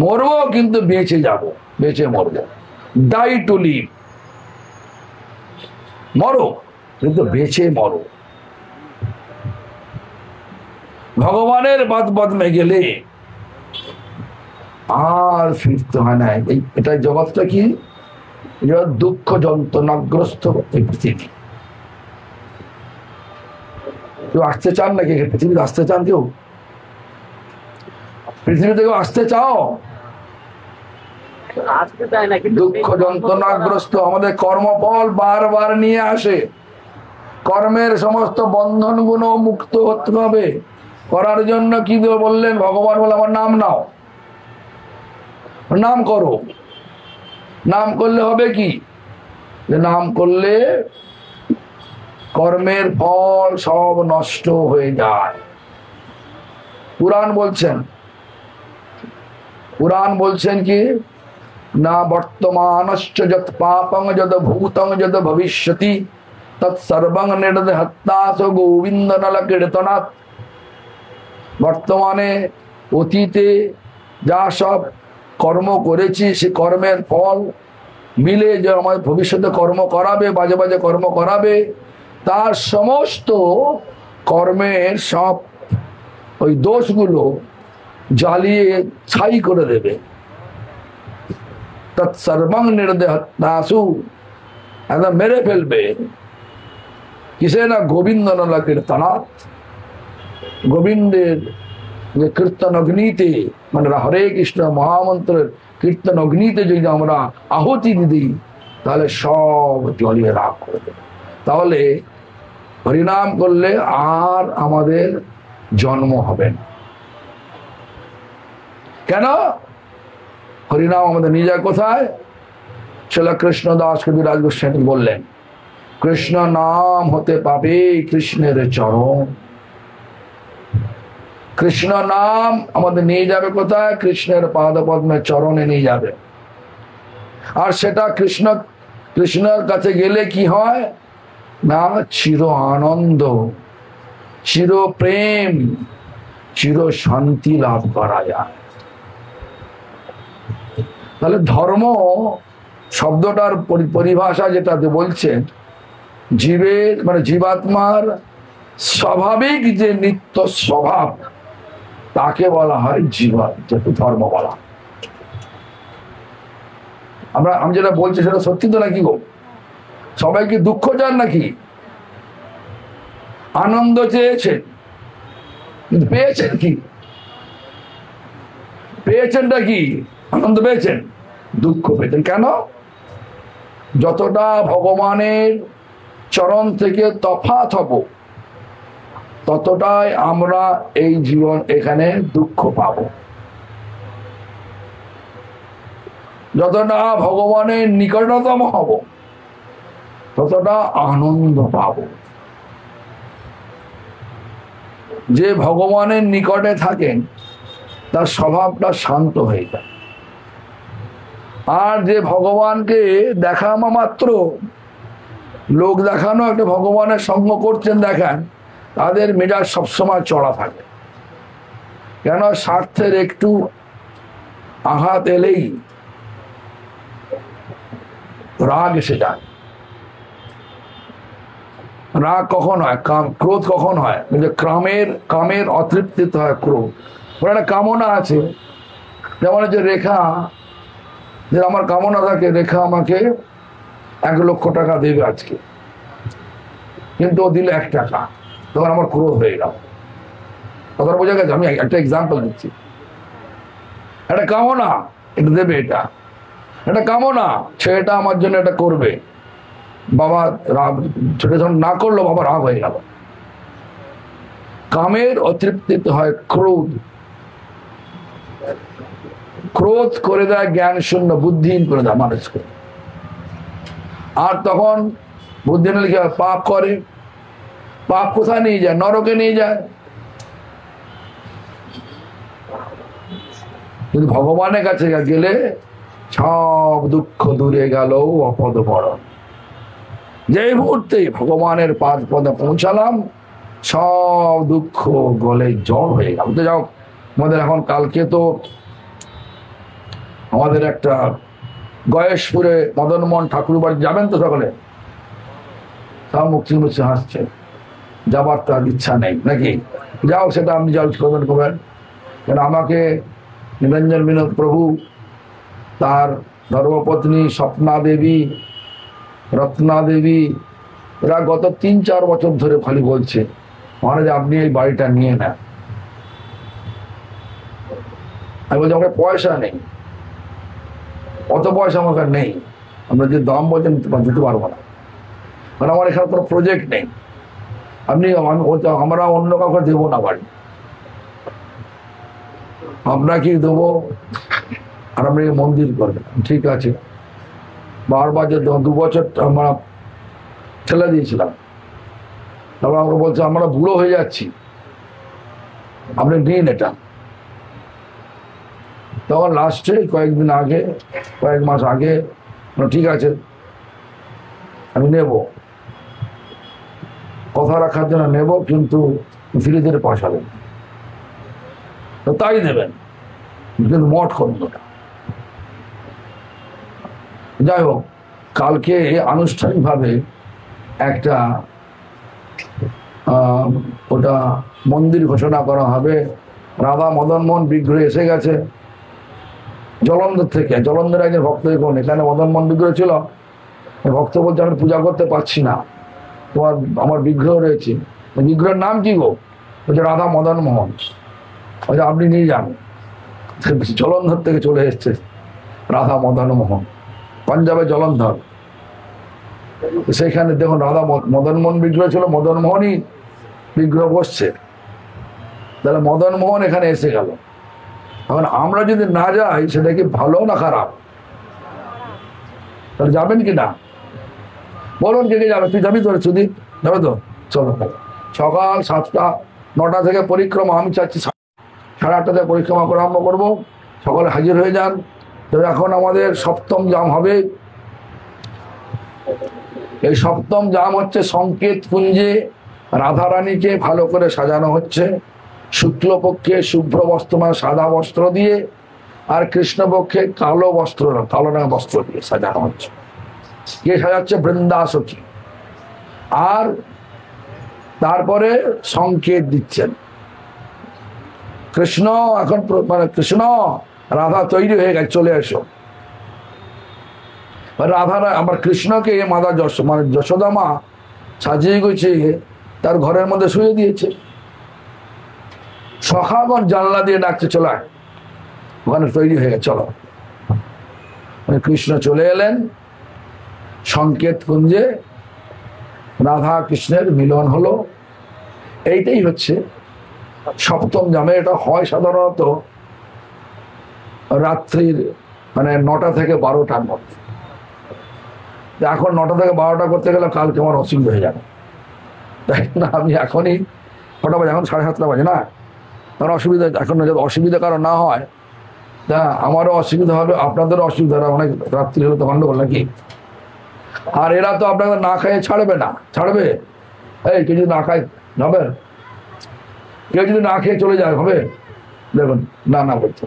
মরবো কিন্তু বেঁচে যাব, বেঁচে মরবো। ডাই টু লিভ, মরো কিন্তু বেঁচে মরো। ভগবানের পদ্মে গেলে আর ফিরতে হয় না। এটা জগৎটা কি, দুঃখ যন্ত্রণাগ্রস্ত এই পৃথিবী। কেউ আসতে চান নাকি পৃথিবীতে? আসতে চান কেউ? পৃথিবীতে কেউ আসতে চাও? দুঃখ যন্ত্রণাগ্রস্ত আমাদের কর্মফল বারবার নিয়ে আসে। কর্মের সমস্ত বন্ধন গুলো মুক্ত হতে হবে। করার জন্য কি বললেন ভগবান? বলে আমার নাম নাও, নাম করো। নাম করলে হবে কি? নাম করলে কর্মের ফল সব নষ্ট হয়ে যায়। পুরাণ বলছেন কি না, বর্তমানশ্চ যৎ পাপং যদ ভূতং যদ ভবিষ্যতি তৎ সর্বং নির্দহত্তাস গোবিন্দ নল কীর্তনাৎ। বর্তমানে অতীতে যা সব কর্ম করেছি সে কর্মের ফল মিলে যে আমার ভবিষ্যতে কর্ম করাবে, বাজে বাজে কর্ম করাবে, তার সমস্ত কর্মের সব ওই দোষগুলো জ্বালিয়ে ছাই করে দেবে। তৎসর্বং নির্দেহত্তাসু, একদম মেরে ফেলবে। কিসে না? গোবিন্দ নলা কীর্তনাৎ। গোবিন্দের যে কীর্তন অগ্নিতে, মানে হরে কৃষ্ণ মহামন্ত্রের কীর্তন অগ্নিতে যদি আমরা আহুতি দিই তাহলে সব জ্বলিয়ে রাখ করে দেবে। তাহলে হরিনাম করলে আর আমাদের জন্ম হবে না। কেন? হরিনাম আমাদের নিয়ে যায় কোথায়? শ্রীল কৃষ্ণদাস কবিরাজ গোস্বামী বললেন, কৃষ্ণ নাম হতে পাবে কৃষ্ণের চরণ। কৃষ্ণ নাম আমাদের নিয়ে যাবে কোথায়? কৃষ্ণের পাদপদ্মের চরণে নিয়ে যাবে। আর সেটা কৃষ্ণের কাছে গেলে কি হয় না, চির আনন্দ, চির প্রেম, চির শান্তি লাভ করা যায়। তাহলে ধর্ম শব্দটার পরিভাষা যেটাতে বলছেন, জীবের মানে জীবাত্মার স্বাভাবিক যে নিত্য স্বভাব তাকে বলা হয় ধর্ম বলা। আমি যেটা বলছি সেটা সত্যি তো নাকি গো? সবাই কি দুঃখ চান নাকি? আনন্দ চেয়েছেন, কিন্তু পেয়েছেন কি? পেয়েছেনটা কি? আনন্দ পেয়েছেন, দুঃখ পেয়েছেন। কেন? যতটা ভগবানের চরণ থেকে তফাৎ হব ততটাই আমরা এই জীবন এখানে দুঃখ পাব। যতটা ভগবানের নিকটতম হব ততটা আনন্দ পাব। যে ভগবানের নিকটে থাকেন তার স্বভাবটা শান্ত হয়ে যায়। আর যে ভগবানকে দেখা মাত্র লোক দেখানো একটা ভগবানের সঙ্গ করছেন দেখান, তাদের মেজাজ সবসময় চড়া থাকে। কেন? স্বার্থের একটু আঘাত এলেই রাগ এসে যায়। রাগ কখন হয়? ক্রোধ কখন হয়? কামের অতৃপ্তিতে হয় ক্রোধ। ওর একটা কামনা আছে, যেমন যে রেখা, যে আমার কামনা থাকে রেখা আমাকে 1 লক্ষ টাকা দেবে আজকে, কিন্তু ও দিল 1 টাকা, তখন আমার ক্রোধ হয়ে গেল। কথাটা বোঝা গেছে? আমি একটা এক্সাম্পল দিচ্ছি। একটা কামনা, এটা দেবে, এটা একটা কামনা, ছেলেটা আমার জন্য এটা করবে, বাবা রাগ, ছেলে যখন না করলো বাবা রাগ হয়ে গেল। কামের অতৃপ্তিতে হয় ক্রোধ। ক্রোধ করে দেয় জ্ঞান শূন্য, বুদ্ধিহীন করে দেয় মানুষকে। আর তখন বুদ্ধিহীন লিখে পাপ করে। পাপ কোথায় নিয়ে যায়? নরকে নিয়ে যায়। কিন্তু ভগবানের কাছে গেলে সব দুঃখ দূরে গেল অপদ বরণ। যে মুহূর্তে ভগবানের পদে পৌঁছালাম সব দুঃখ গলে জল হয়ে গেল। তো যাও, আমাদের এখন কালকে তো আমাদের একটা গয়েশপুরে মদনমোহন ঠাকুর বাড়ি যাবেন তো সকলে? সব মুক্তি মুছে হাসছে, যাবার তো আর ইচ্ছা নেই নাকি? যাও, সেটা আপনি যাও করবেন। কেন আমাকে নিরঞ্জন বিনোদ প্রভু, তার ধর্মপত্নী স্বপ্না দেবী, রত্না দেবী, এরা গত 3-4 বছর ধরে খালি বলছে মহারাজ আপনি এই বাড়িটা নিয়ে নেন। আমি বলছি আমাকে পয়সা নেই, অত পয়সা আমার কাছে নেই, আমরা যে দাম বলছেন দিতে পারবো না, কারণ আমার এখানে কোনো প্রজেক্ট নেই। আপনি আমরা অন্য কাউকে দেবো না বাড়ি, আপনাকে দেবো আর আপনি মন্দির করবেন। ঠিক আছে, বারবার যে 2 বছর আমরা ঠেলে দিয়েছিলাম, তারপর আমাকে বলছে আমরা বুড়ো হয়ে যাচ্ছি, আপনি নিন এটা। তখন লাস্টে কয়েকদিন আগে, কয়েক মাস আগে, ঠিক আছে আমি নেব, কথা রাখার জন্য নেব, কিন্তু ধীরে ধীরে পয়সা দেবেন, তো তাই দেবেন, কিন্তু মঠ করুন ওটা। যাই হোক, কালকে আনুষ্ঠানিকভাবে একটা ওটা মন্দির ঘোষণা করা হবে। রাধা মদন মোহন বিগ্রহ এসে গেছে জলন্ধর থেকে, জলন্ধর একজন ভক্ত দেখুন, এখানে মদন মোহন বিগ্রহ ছিল, ভক্ত বলছে আমি পূজা করতে পারছি না, আমার বিগ্রহ রয়েছে। বিগ্রহের নাম কি গো? বলছে রাধা মদন মোহন। বলছে আপনি নিয়ে যান। জলন্ধর থেকে চলে এসছে রাধা মদন মোহন, পাঞ্জাবে জলন্ধর। সেখানে দেখুন রাধা মদন মোহন বিগ্রহ ছিল, মদন মোহনই বিগ্রহ বসছে, তাহলে মদন মোহন এখানে এসে গেল। এখন আমরা যদি না যাই সেটা কি ভালো না খারাপ? তাহলে যাবেন কি না বলুন, কে কে যাবে? তুই যাবি তো সুদীপ? যাবে তো? চলো, সকাল 7টা-9টা থেকে পরিক্রমা, আমি চাচ্ছি 8:30 থেকে পরিক্রমা করা আরম্ভ করবো, সকালে হাজির হয়ে যান। তো এখন আমাদের 7ম জাম হবে। এই 7ম জাম হচ্ছে সংকেত কুঞ্জে রাধারানীকে ভালো করে সাজানো হচ্ছে, শুক্লপক্ষে শুভ্র বস্ত্র মানে সাদা বস্ত্র দিয়ে, আর কৃষ্ণপক্ষে কালো বস্ত্র, কালো রঙের বস্ত্র দিয়ে সাজানো হচ্ছে। কে সাজাচ্ছে? বৃন্দাসখী। আর তারপরে সংকেত দিচ্ছেন কৃষ্ণ, এখন মানে কৃষ্ণ রাধা তৈরি হয়ে গেছে, চলে এসো। রাধারা আমার কৃষ্ণকে মাতা মানে যশোদা মা সাজিয়ে গুছিয়ে তার ঘরের মধ্যে শুয়ে দিয়েছে। সখাগণ জানলা দিয়ে ডাকছে চলায়, ওখানে তৈরি হয়ে গেছে, চলো। কৃষ্ণ চলে এলেন সংকেত কুঞ্জে, রাধা কৃষ্ণের মিলন হলো। এইটাই হচ্ছে 7ম জামে। এটা হয় সাধারণত রাত্রির মানে 9টা থেকে 12টার মধ্যে। এখন 9টা থেকে 12টা করতে গেলে কালকে আমার অসুবিধা হয়ে যাবে, তাই না? আমি এখনই, কটা বাজে? এখন 7:30 বাজে না? কারণ অসুবিধা এখন, যদি অসুবিধা কারো না হয় তা আমারও অসুবিধা হবে, আপনাদেরও অসুবিধা হবে, অনেক রাত্রি হলে তো গন্ডগোল নাকি। আর এরা তো আপনাদের না খাইয়ে ছাড়বে না, ছাড়বে? এই কেউ যদি না খায় হবে? কেউ যদি না খেয়ে চলে যায় হবে? দেখুন, না না বলছে,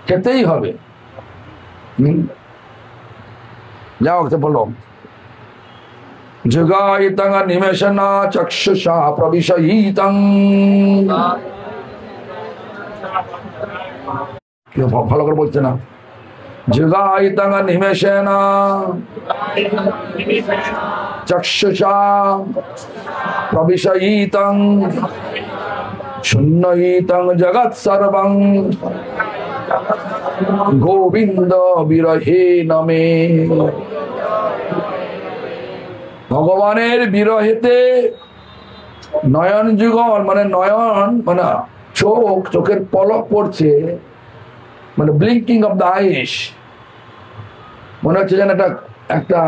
খেতেই হবে। যাও বলো, যুগায়িতং নিমেষনা চক্ষুষা প্রবিশয়িতং। কেউ ভালো করে বলছে না। যুগায়িতং নিমেষেনা চক্ষুষা প্রবিশয়িতং শূন্যয়িতং জগৎ সর্বং গোবিন্দ বিরহে নমে। ভগবানের বিরহেতে নয়ন যুগল মানে নয়ন মানে চোখ, চোখের পলক পড়ছে, মানে ব্লিঙ্কিং অফ দ্য আইস। মনে হচ্ছে যেন একটা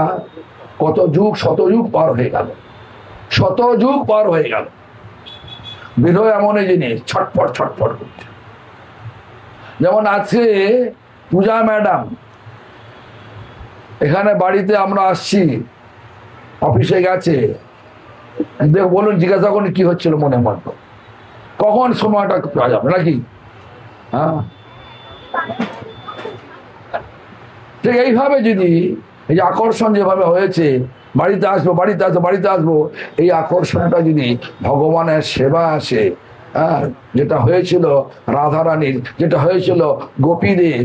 কত যুগ, 100 যুগ পার হয়ে গেল, 100 যুগ পার হয়ে গেল। বিরহ এমন এই জিনিস, ছটফট ছটফট করছে। যেমন আজকে পূজা ম্যাডাম এখানে বাড়িতে, আমরা আসছি, অফিসে গেছে, দেখ বলুন, জিজ্ঞাসা করুন কি হচ্ছিল মনে মতো, কখন সময়টা পাওয়া যাবে নাকি? হ্যাঁ, ঠিক এইভাবে যদি এই যে আকর্ষণ যেভাবে হয়েছে, বাড়িতে আসবো বাড়িতে আসবো বাড়িতে আসবো, এই আকর্ষণটা যদি ভগবানের সেবা আসে, হ্যাঁ, যেটা হয়েছিল রাধারানীর, যেটা হয়েছিল গোপীদের,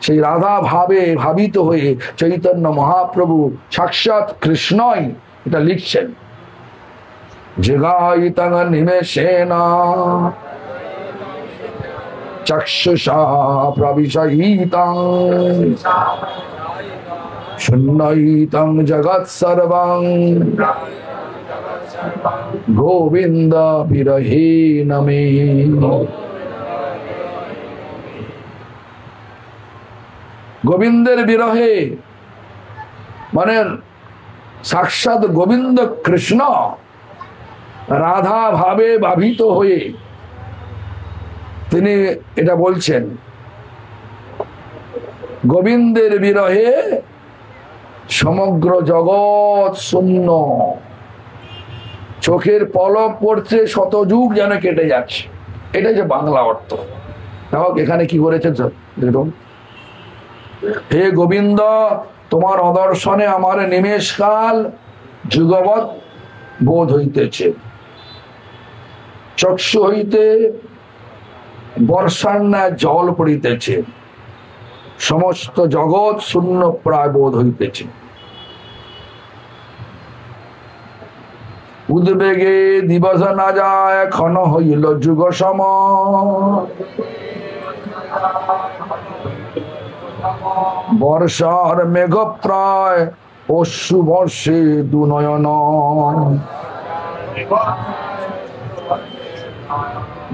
সেই রাধা ভাবে ভাবিত হয়ে চৈতন্য মহাপ্রভু সাক্ষাৎ কৃষ্ণই এটা লিখছেন। জগায়িতং নিমেষেনা চক্ষুষা প্রবিশয়িতং শূন্যয়িতং জগৎ সর্বং গোবিন্দ বিরহে নমে। গোবিন্দের বিরহে মানে সাক্ষাৎ গোবিন্দ কৃষ্ণ রাধা ভাবে ভাবিত হয়ে তিনি এটা বলছেন, গোবিন্দের বিরহে সমগ্র জগৎ শূন্য, চোখের পলক পড়ছে, শত যুগ যেন কেটে যাচ্ছে। এটা যে বাংলা অর্থ। এখানে কি করেছে দেখুন, হে গোবিন্দ, তোমার অদর্শনে আমার নিমেষকাল যুগবৎ বোধ হইতেছে, চক্ষু হইতে বর্ষার ন্যায় জল পড়িতেছে, সমস্ত জগৎ শূন্য প্রায় বোধ হইতেছে। উদ্বেগে দিবস না যায়, ক্ষণ হইল যুগ সম, বর্ষার মেঘ প্রায় অশ্রু বর্ষে দুনয়ন,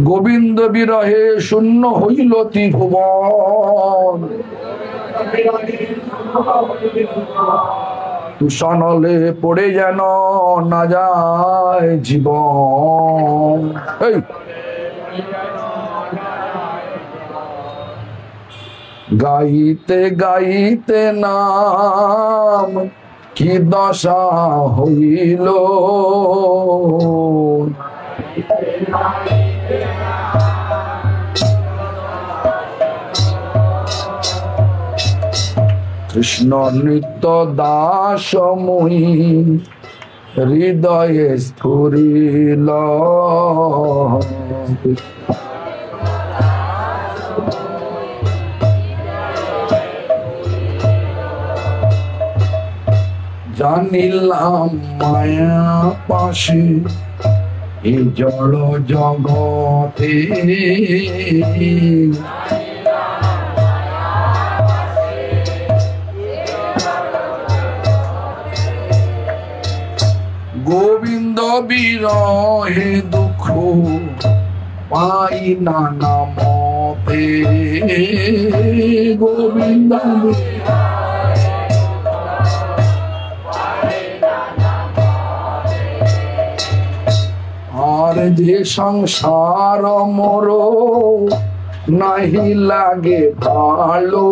গোবিন্দ বিরহে শূন্য হইল ত্রিভুবন, তুষানলে পড়ে যেন না যায় জীবন। গাইতে গাইতে নাম কি দশা হইল, কৃষ্ণ নিত্য দাস মুই হৃদয়ে স্ফুরিল, জানিলাম মায়া পাশে এই জড় জগতে, গোবিন্দ বিরহে দুঃখ পাই নানা মতে, গোবিন্দ আর যে সংসার মোর নাহি লাগে ভালো,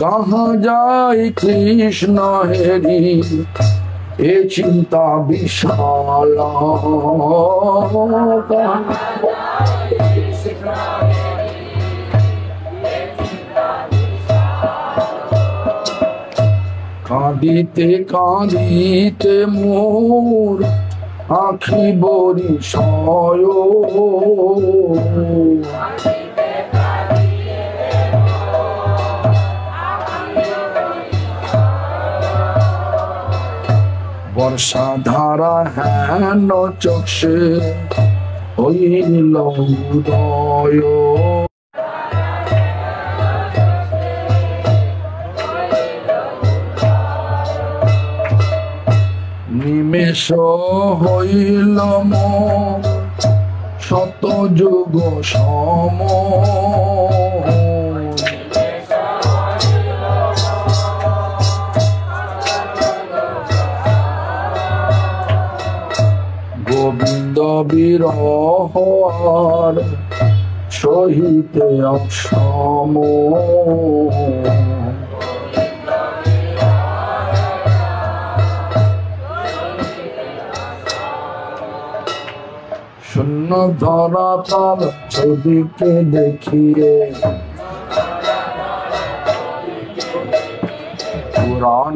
कहाँ जाए कृष्ण हेरी ए चिंता विशाल, কাঁদিতে কাঁদিতে মোর আখি বরিশয়, বর্ষা ধারা হেন চক্ষে হইল উদয়, নিমেষ হইল মোর শত যুগ সম, গোবিন্দ বিরহ সহিতে অসম, শূন্য ধরা তার ছবিকে দেখিয়ে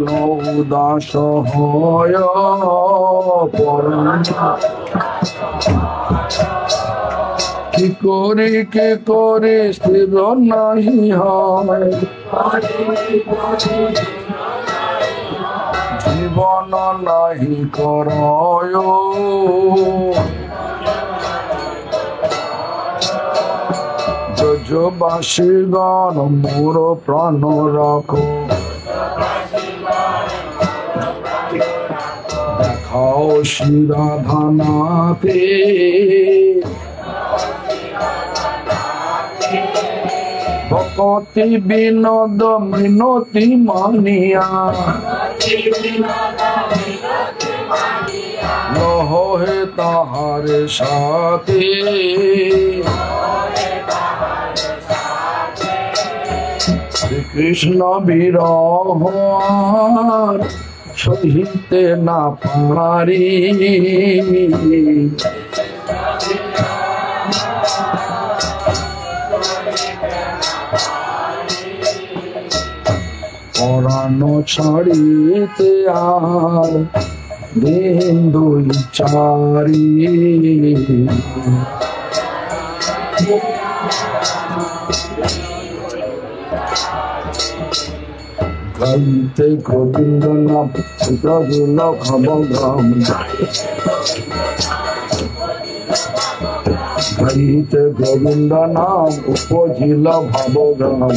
প্রাণ উদাস হয় কি করে স্থির নাহি হয় জীবন নাহি করয় ব্রজবাসীগণ মোর প্রাণ রাখো দেখাও শিরাধানাতে ভকতি বিনোদ মিনতি মানিয়া লহ হে তাহার সাথে শ্রীকৃষ্ণ বিরহ সহিতে না পারি পরাণ ছাড়িতে আর দিন দুই চারি গাইতে গোবিন্দ নাম প্রভুল খবগ্রাম গাইতে গোবিন্দ নাম উপজিল ভবগ্রাম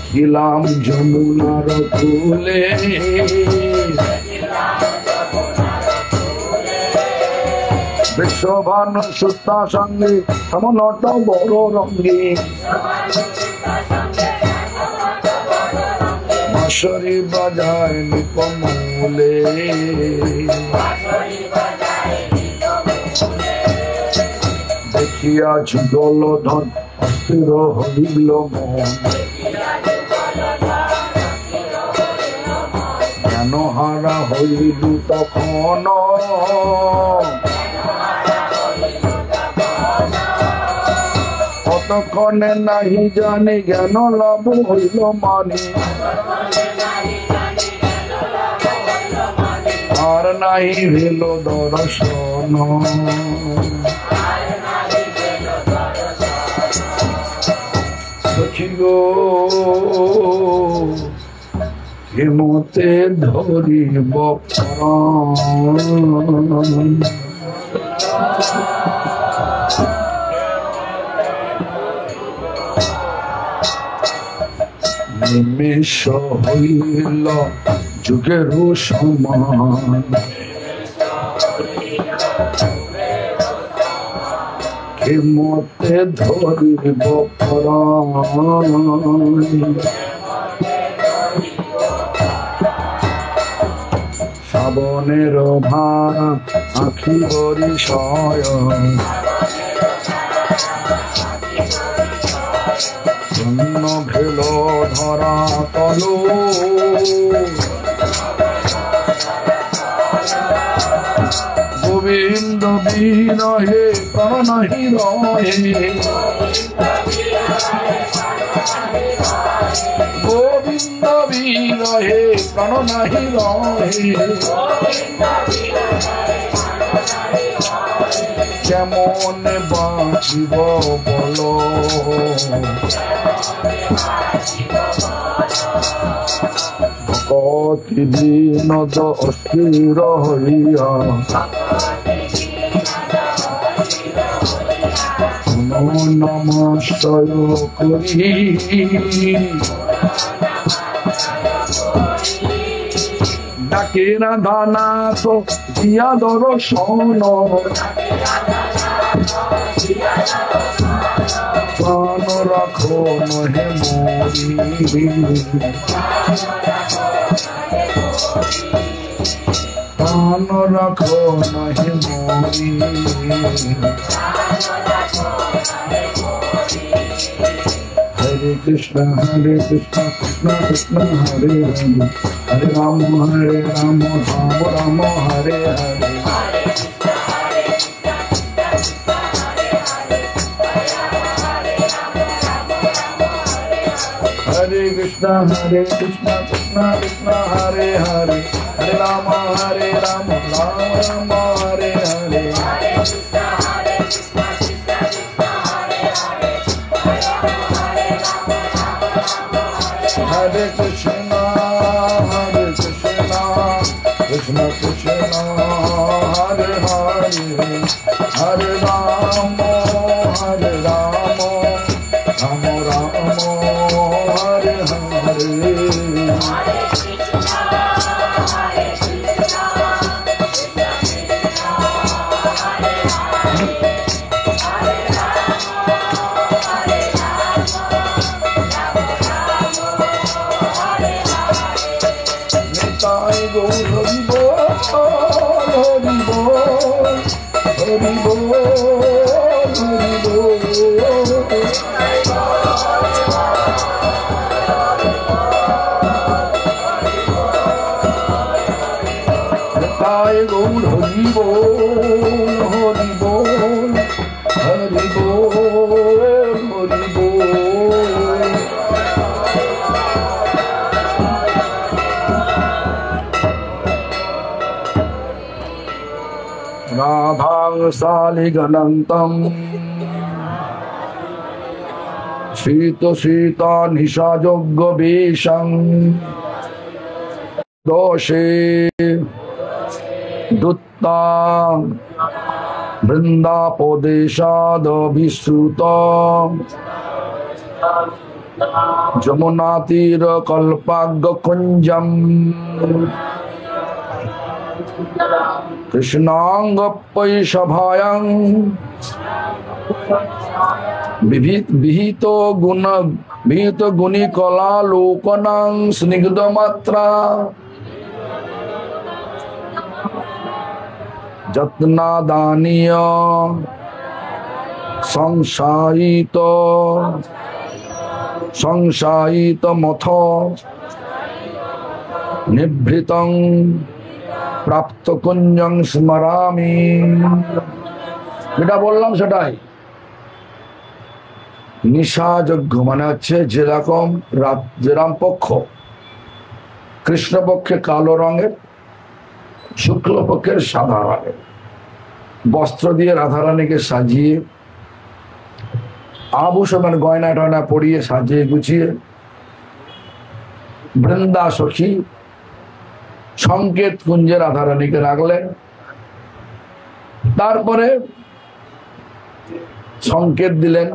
খিলাম যমুনার কূলে বিশ্বভান সুতা সঙ্গে সমনট বড় রঙ্গী বাঁশরি বাজায় নিপমূলে দেখিয়া যুগলধন অস্থির হইল মন জ্ঞানহারা হইল তখন কতক্ষণে নাহি জানি জ্ঞান লাভ হইল মানি আর নাহি ভেল দর্শন সখী গো হিমতে ধরিব প্রাণ নিমেষ হইল যুগের সমান হিমতে ধরিব প্রাণ শ্রাবণের ভাড়া আখি বরিশয় শূন্য খেল ধরা তল গোবিন্দ বিরহে প্রাণ নাহি রহে গোবিন্দ বিরহে প্রাণ নাহি রহে কেমন বাঁচিব বল ভকতি বিনোদ অস্থির হইয়া নমস্কার করি ডাকে রাধানাথ দিয়া দর্শন প্রাণ রাখো নহে মরি প্রাণ রাখো নহে মরি হরে Krishna Krishna Krishna Hare Hare Hare Ram Ram Ram Hare Hare Krishna Krishna Krishna Hare Hare Hare Rama Rama Rama Hare Hare Hare Krishna Krishna Krishna Hare Hare Hare Rama Rama Rama Hare Hare Nitai Gaur Hari Bol Hari Bol Hari Bol Hari Bol Nitai Gaur Hari Bol Hari Bol Hari Bol Hari Bol Radhang Saliganantam Sita Sita Nishajogga Visham Doshe Dutta Vrinda Podeshada Visuta Jamunatira Kalpagga Kunjam Krishnanga Paishabhayam Vihito Guni Kala Lokanang Snigdhamatra Jatna Daniya Sangsayita Matha Nibhritang প্রাপ্ত কুঞ্জং স্মরামি যেটা বললাম সেটাই নিশাযজ্ঞ মানে হচ্ছে যেরকম পক্ষ কৃষ্ণপক্ষে কালো রঙের শুক্লপক্ষের সাদা রঙের বস্ত্র দিয়ে রাধারানীকে সাজিয়ে আভূষণ মানে গয়না টয়না পরিয়ে সাজিয়ে গুছিয়ে বৃন্দা সখী সংকেত কুঞ্জে রাধারানীকে রাখলেন তারপরে সংকেত দিলেন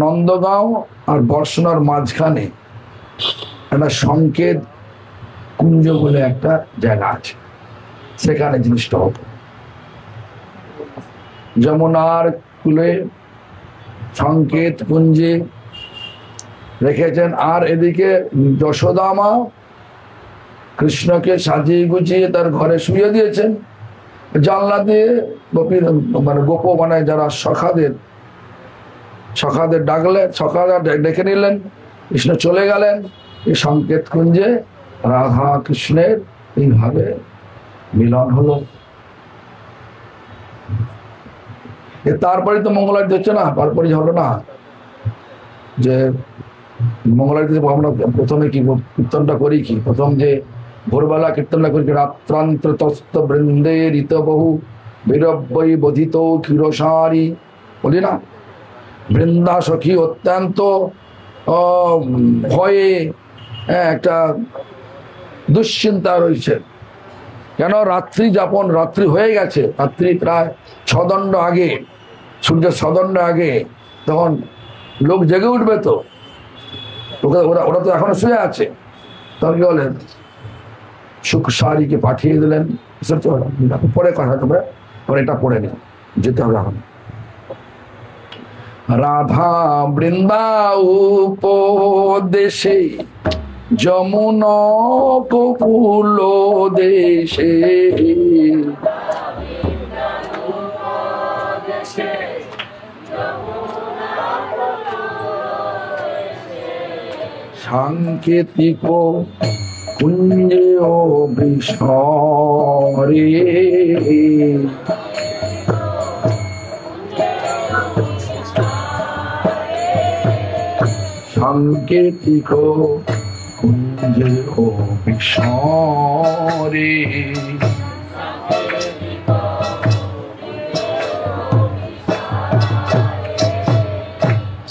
নন্দগাঁও আর বর্ষনার মাঝখানে একটা সংকেত কুঞ্জ বলে একটা জায়গা আছে সেখানে জিনিসটা হতো যমুনার কূলে সংকেত কুঞ্জে রেখেছেন আর এদিকে যশোদা মা কৃষ্ণকে সাজিয়ে গুছিয়ে তার ঘরে শুয়ে দিয়েছেন জানলা দিয়ে গোপ মানে যারা সখাদের ডাকলে সখারা ডেকে নিলেন কৃষ্ণ চলে গেলেন এই সংকেত কুঞ্জে রাধা কৃষ্ণের এইভাবে মিলন হলো তারপরে তো মঙ্গলারতি হচ্ছে না তারপরে হলো না যে মঙ্গলারতিতে আমরা প্রথমে কি কীর্তনটা করি কি প্রথম যে ভোরবেলা কীর্তনটা করি রাত্রান্ত তস্ত বৃন্দে ঋতবহু বীরব্বই বোধিত ক্ষীরসারি বলি না বৃন্দা সখী অত্যন্ত ভয়ে একটা দুশ্চিন্তা রয়েছে কেন রাত্রি হয়ে গেছে রাত্রি প্রায় 6 দণ্ড আগে সূর্যের 6 দণ্ড আগে তখন লোক জেগে উঠবে তো ওরা তো এখনো শুয়ে আছে তখন কি বলেন সুখসারিকে পাঠিয়ে দিলেন পরে কথা তোমরা এটা পড়ে নিন যেতে হবে এখন রাধা বৃন্দা উপদেশে যমুনা কপুল দেশে সাংকেতিক কুঞ্জে অভিসরে সাংকেতিক কুঞ্জে অবিস্মরে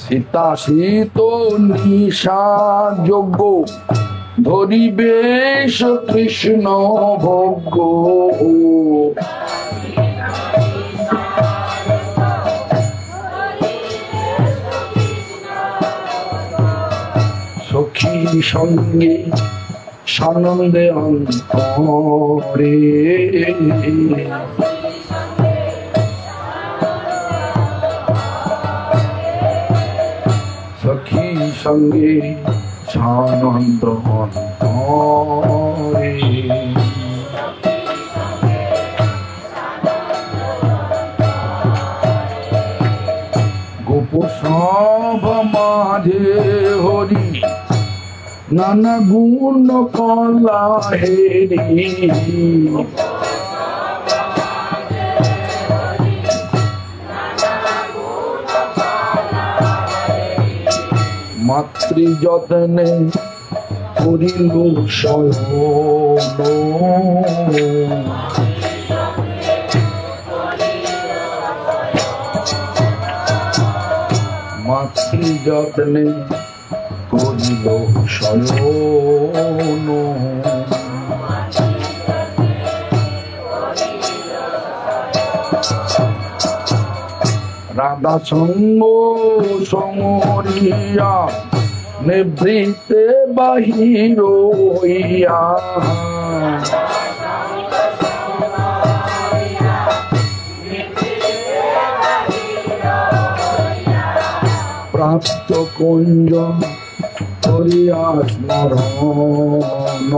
সীতা শীত নিশা যোগ্য ধরিবেশ কৃষ্ণ ভোগ্য সখী সঙ্গে সানন্দে অন্তরে সখী সঙ্গে সানন্দ অন্তরে গোপ সভ মাঝে হরি নানা গুণ কলা হেরি মাতৃ যত্নে করিল শয়ন মাতৃ যত্নে করিল শয়ন রাধা সঙ্গ সমরিয়া নিবৃতে বাহির হইয়া প্রাপ্ত কুঞ্জ করিয়া স্মরণ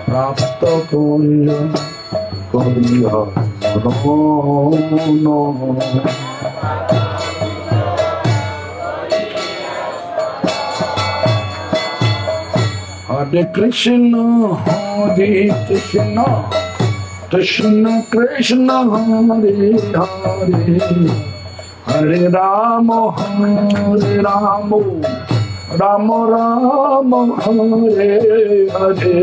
প্রাপ্ত কুঞ্জ করিয়া স্মরণ হরে কৃষ্ণ হরে Krishna Krishna Krishna Hare Hare Hare Ram Ram Ram Hare Hare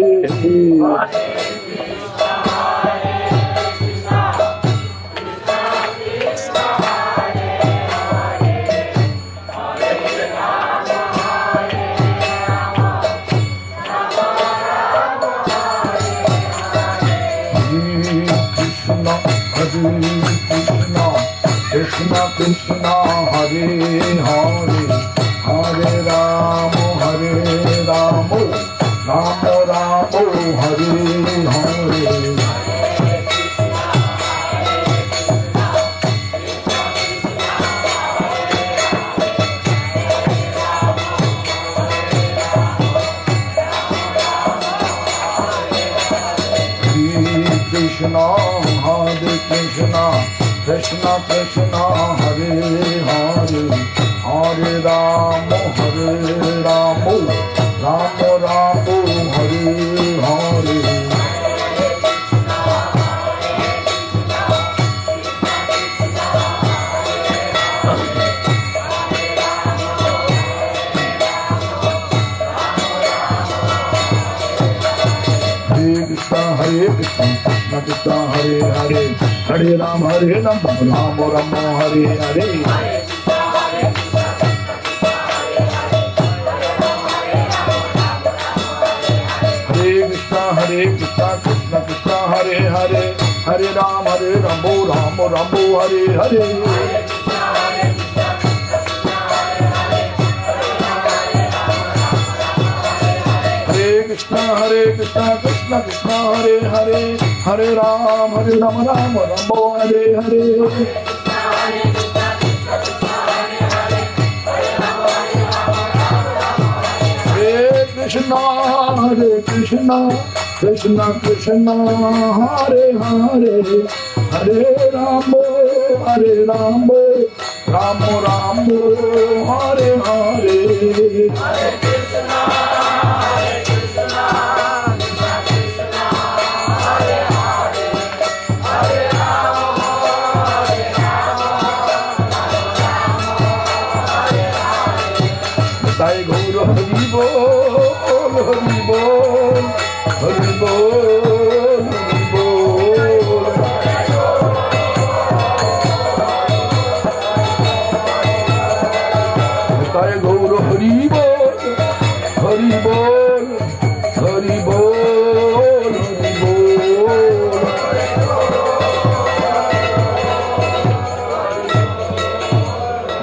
Krishna Krishna Hare Hare Hare Ram Ram Ram Hare Hare Krishna Hare Krishna Krishna Krishna Hare Hare Hare Ram Ram Ram Hare Hare Hare Krishna Krishna Hare Hare Hare Ram Ram Ram Hare Hare Hare Krishna Krishna Krishna Hare Hare Hare Ram Ram Hare Hare Krishna Krishna Krishna Hare Hare Hare Ram Ram Hare Hare Krishna Krishna Krishna Krishna Hare Hare Hare Ram Ram Hare Hare Hare Ram Hari बोल हरि बोल हरि बोल हरि बोल। निताय गौर हरि बोल हरि बोल हरि बोल हरि बोल।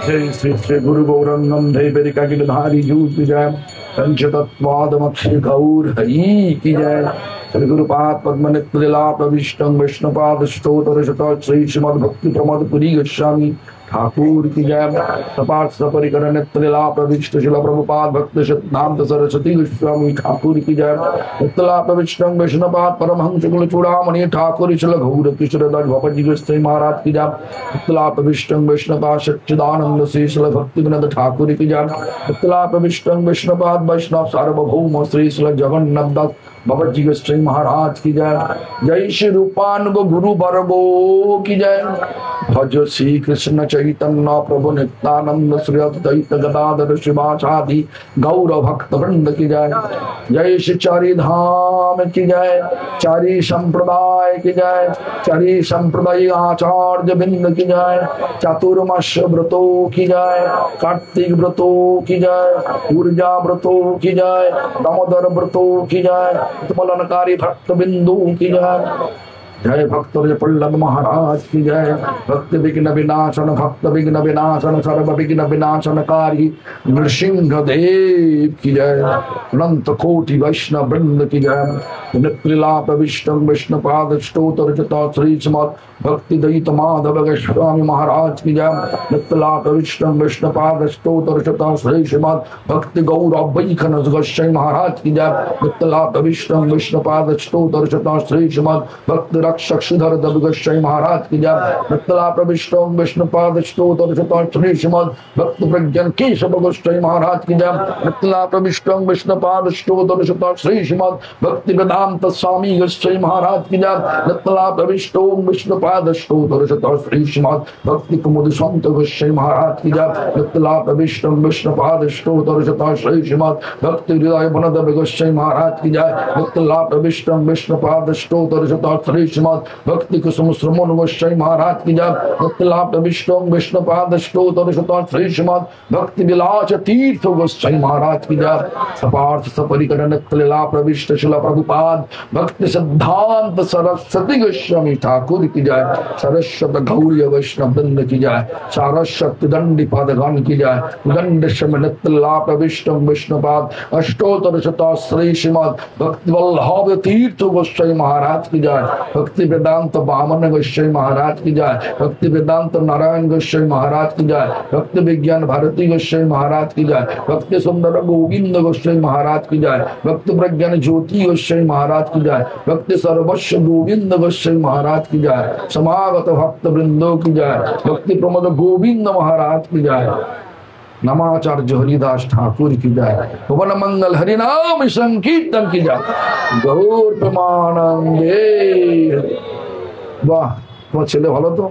जय श्री श्री गुरु गौरंगम धैर्यका गिरधारी जूत जय पंचतत्वादमक्षय गौर हरि की जय। श्री गुरुपाद पद्म नित्यलीला प्रविष्टं विष्णुपाद स्तोत्र शत श्री श्रीमद् भक्ति प्रमोद पुरी गोस्वामी ठाकुर की जय। सपाट सपरिकर नित्यलीला प्रविष्ट शिल प्रभुपाद भक्त सिद्धांत सरस्वती गोस्वामी ठाकुर की जय। नित्यलीला प्रविष्टं विष्णुपाद परमहंस कुल चूड़ामणि ठाकुर शिल गौर किशोरदास भगवत गोस्वामी महाराज की जय। नित्यलीला प्रविष्टं विष्णुपाद सच्चिदानंद श्री शिल भक्ति विनोद ठाकुर की जय। नित्यलीला प्रविष्टं विष्णुपाद वैष्णव सार्वभौम श्री शिल जगन्नाथ दास भगवत जी गोस्वामी महाराज की जय। जय श्री रूपानुग गुरु वर्गो की जय। भज श्री कृष्ण चैतन्य प्रभु नित्यानंद श्री अद्वैत गदाधर शिवासादि गौर भक्त वृंद की जय। जय श्री चारि धाम की जय। चारि संप्रदाय की जय। चारि संप्रदाय आचार्य बिंद की जय। चातुर्मास व्रतों की जय। कार्तिक व्रतों की जय। ऊर्जा व्रतों की जय। दामोदर व्रतों की जय। उत्पलनकारी भक्त बिंदु की जय। जय भक्त प्रहलाद महाराज की जय। भक्त विघ्न विनाशन भक्त विघ्न विनाशन सर्व विघ्न विनाशनकारी नृसिंह देव की जय। अनंत कोटि वैष्णव वृंद की जय। नित्यलीला प्रविष्टं विष्णुपाद स्तोत्र श्री श्रीमद् भक्ति दयित माधव गोस्वामी महाराज की जय। नित्यलीला प्रविष्टं विष्णुपाद स्तोत्र श्री श्रीमद् भक्ति गौर वैखनस गोस्वामी महाराज की जय। नित्यलीला प्रविष्टं विष्णुपाद स्तोत्र श्री श्रीमद् भक्ति रक्षक श्रीधर देव गोस्वामी महाराज की जय। नित्यलीला प्रविष्टं विष्णुपाद स्तोत्र श्री श्रीमद् भक्ति प्रज्ञान केशव गोस्वामी महाराज की जय। नित्यलीला प्रविष्टं विष्णुपाद स्तोत्र श्री श्रीमद् भक्ति वेदांत स्वामी गोस्वामी महाराज की जय। नित्यलीला प्रविष्टं विष्णुपाद स्तोत्र श्री श्रीमद् भक्ति कुमुद संत गोस्वामी महाराज की जय। नित्यलीला प्रविष्टं विष्णुपाद स्तोत्र श्री श्रीमद् भक्ति हृदय वनदेव गोस्वामी महाराज की जय। नित्यलीला प्रविष्टं विष्णुपाद स्तोत्र श्री श्रीमद् भक्ति कुसुम श्रमण गोस्वामी महाराज की जय। नित्यलीला प्रविष्टं विष्णुपाद स्तोत्र श्री श्रीमद् भक्ति विलास तीर्थ गोस्वामी महाराज की जय। सपार्थ सपरिकर नित्यलीला प्रविष्ट शिल प्रभुपाद भक्ति सिद्धांत सरस्वती गोस्वामी ठाकुर की जय। सरस्वत गौरी वैष्णव वृंद की जय। सारस्वत दंडी पादगण की जय। दंड शम नित्यलीला प्रविष्टं विष्णुपाद अष्टोत्तर श्री श्रीमद् भक्ति वल्लभ तीर्थ गोस्वामी महाराज की जय। भक्ति वेदांत वामन गोस्वामी महाराज की जय। भक्ति वेदांत नारायण गोस्वामी महाराज की जय। भक्ति विज्ञान भारती गोस्वामी महाराज की जय। भक्ति सुंदर गोविंद गोस्वामी महाराज की जय। भक्ति प्रज्ञान ज्योति गोस्वामी महाराज की जय। भक्ति सर्वस्व गोविंद गोस्वामी महाराज की जय। समागत भक्त वृंदों की जय। भक्ति प्रमोद गोविंद महाराज की जय। नमाचार्य हरिदास ठाकुर की जय। भुवन मंगल हरिनाम संकीर्तन की जय। गौर प्रमानंदे। वाह, তোমার ছেলে ভালো তো?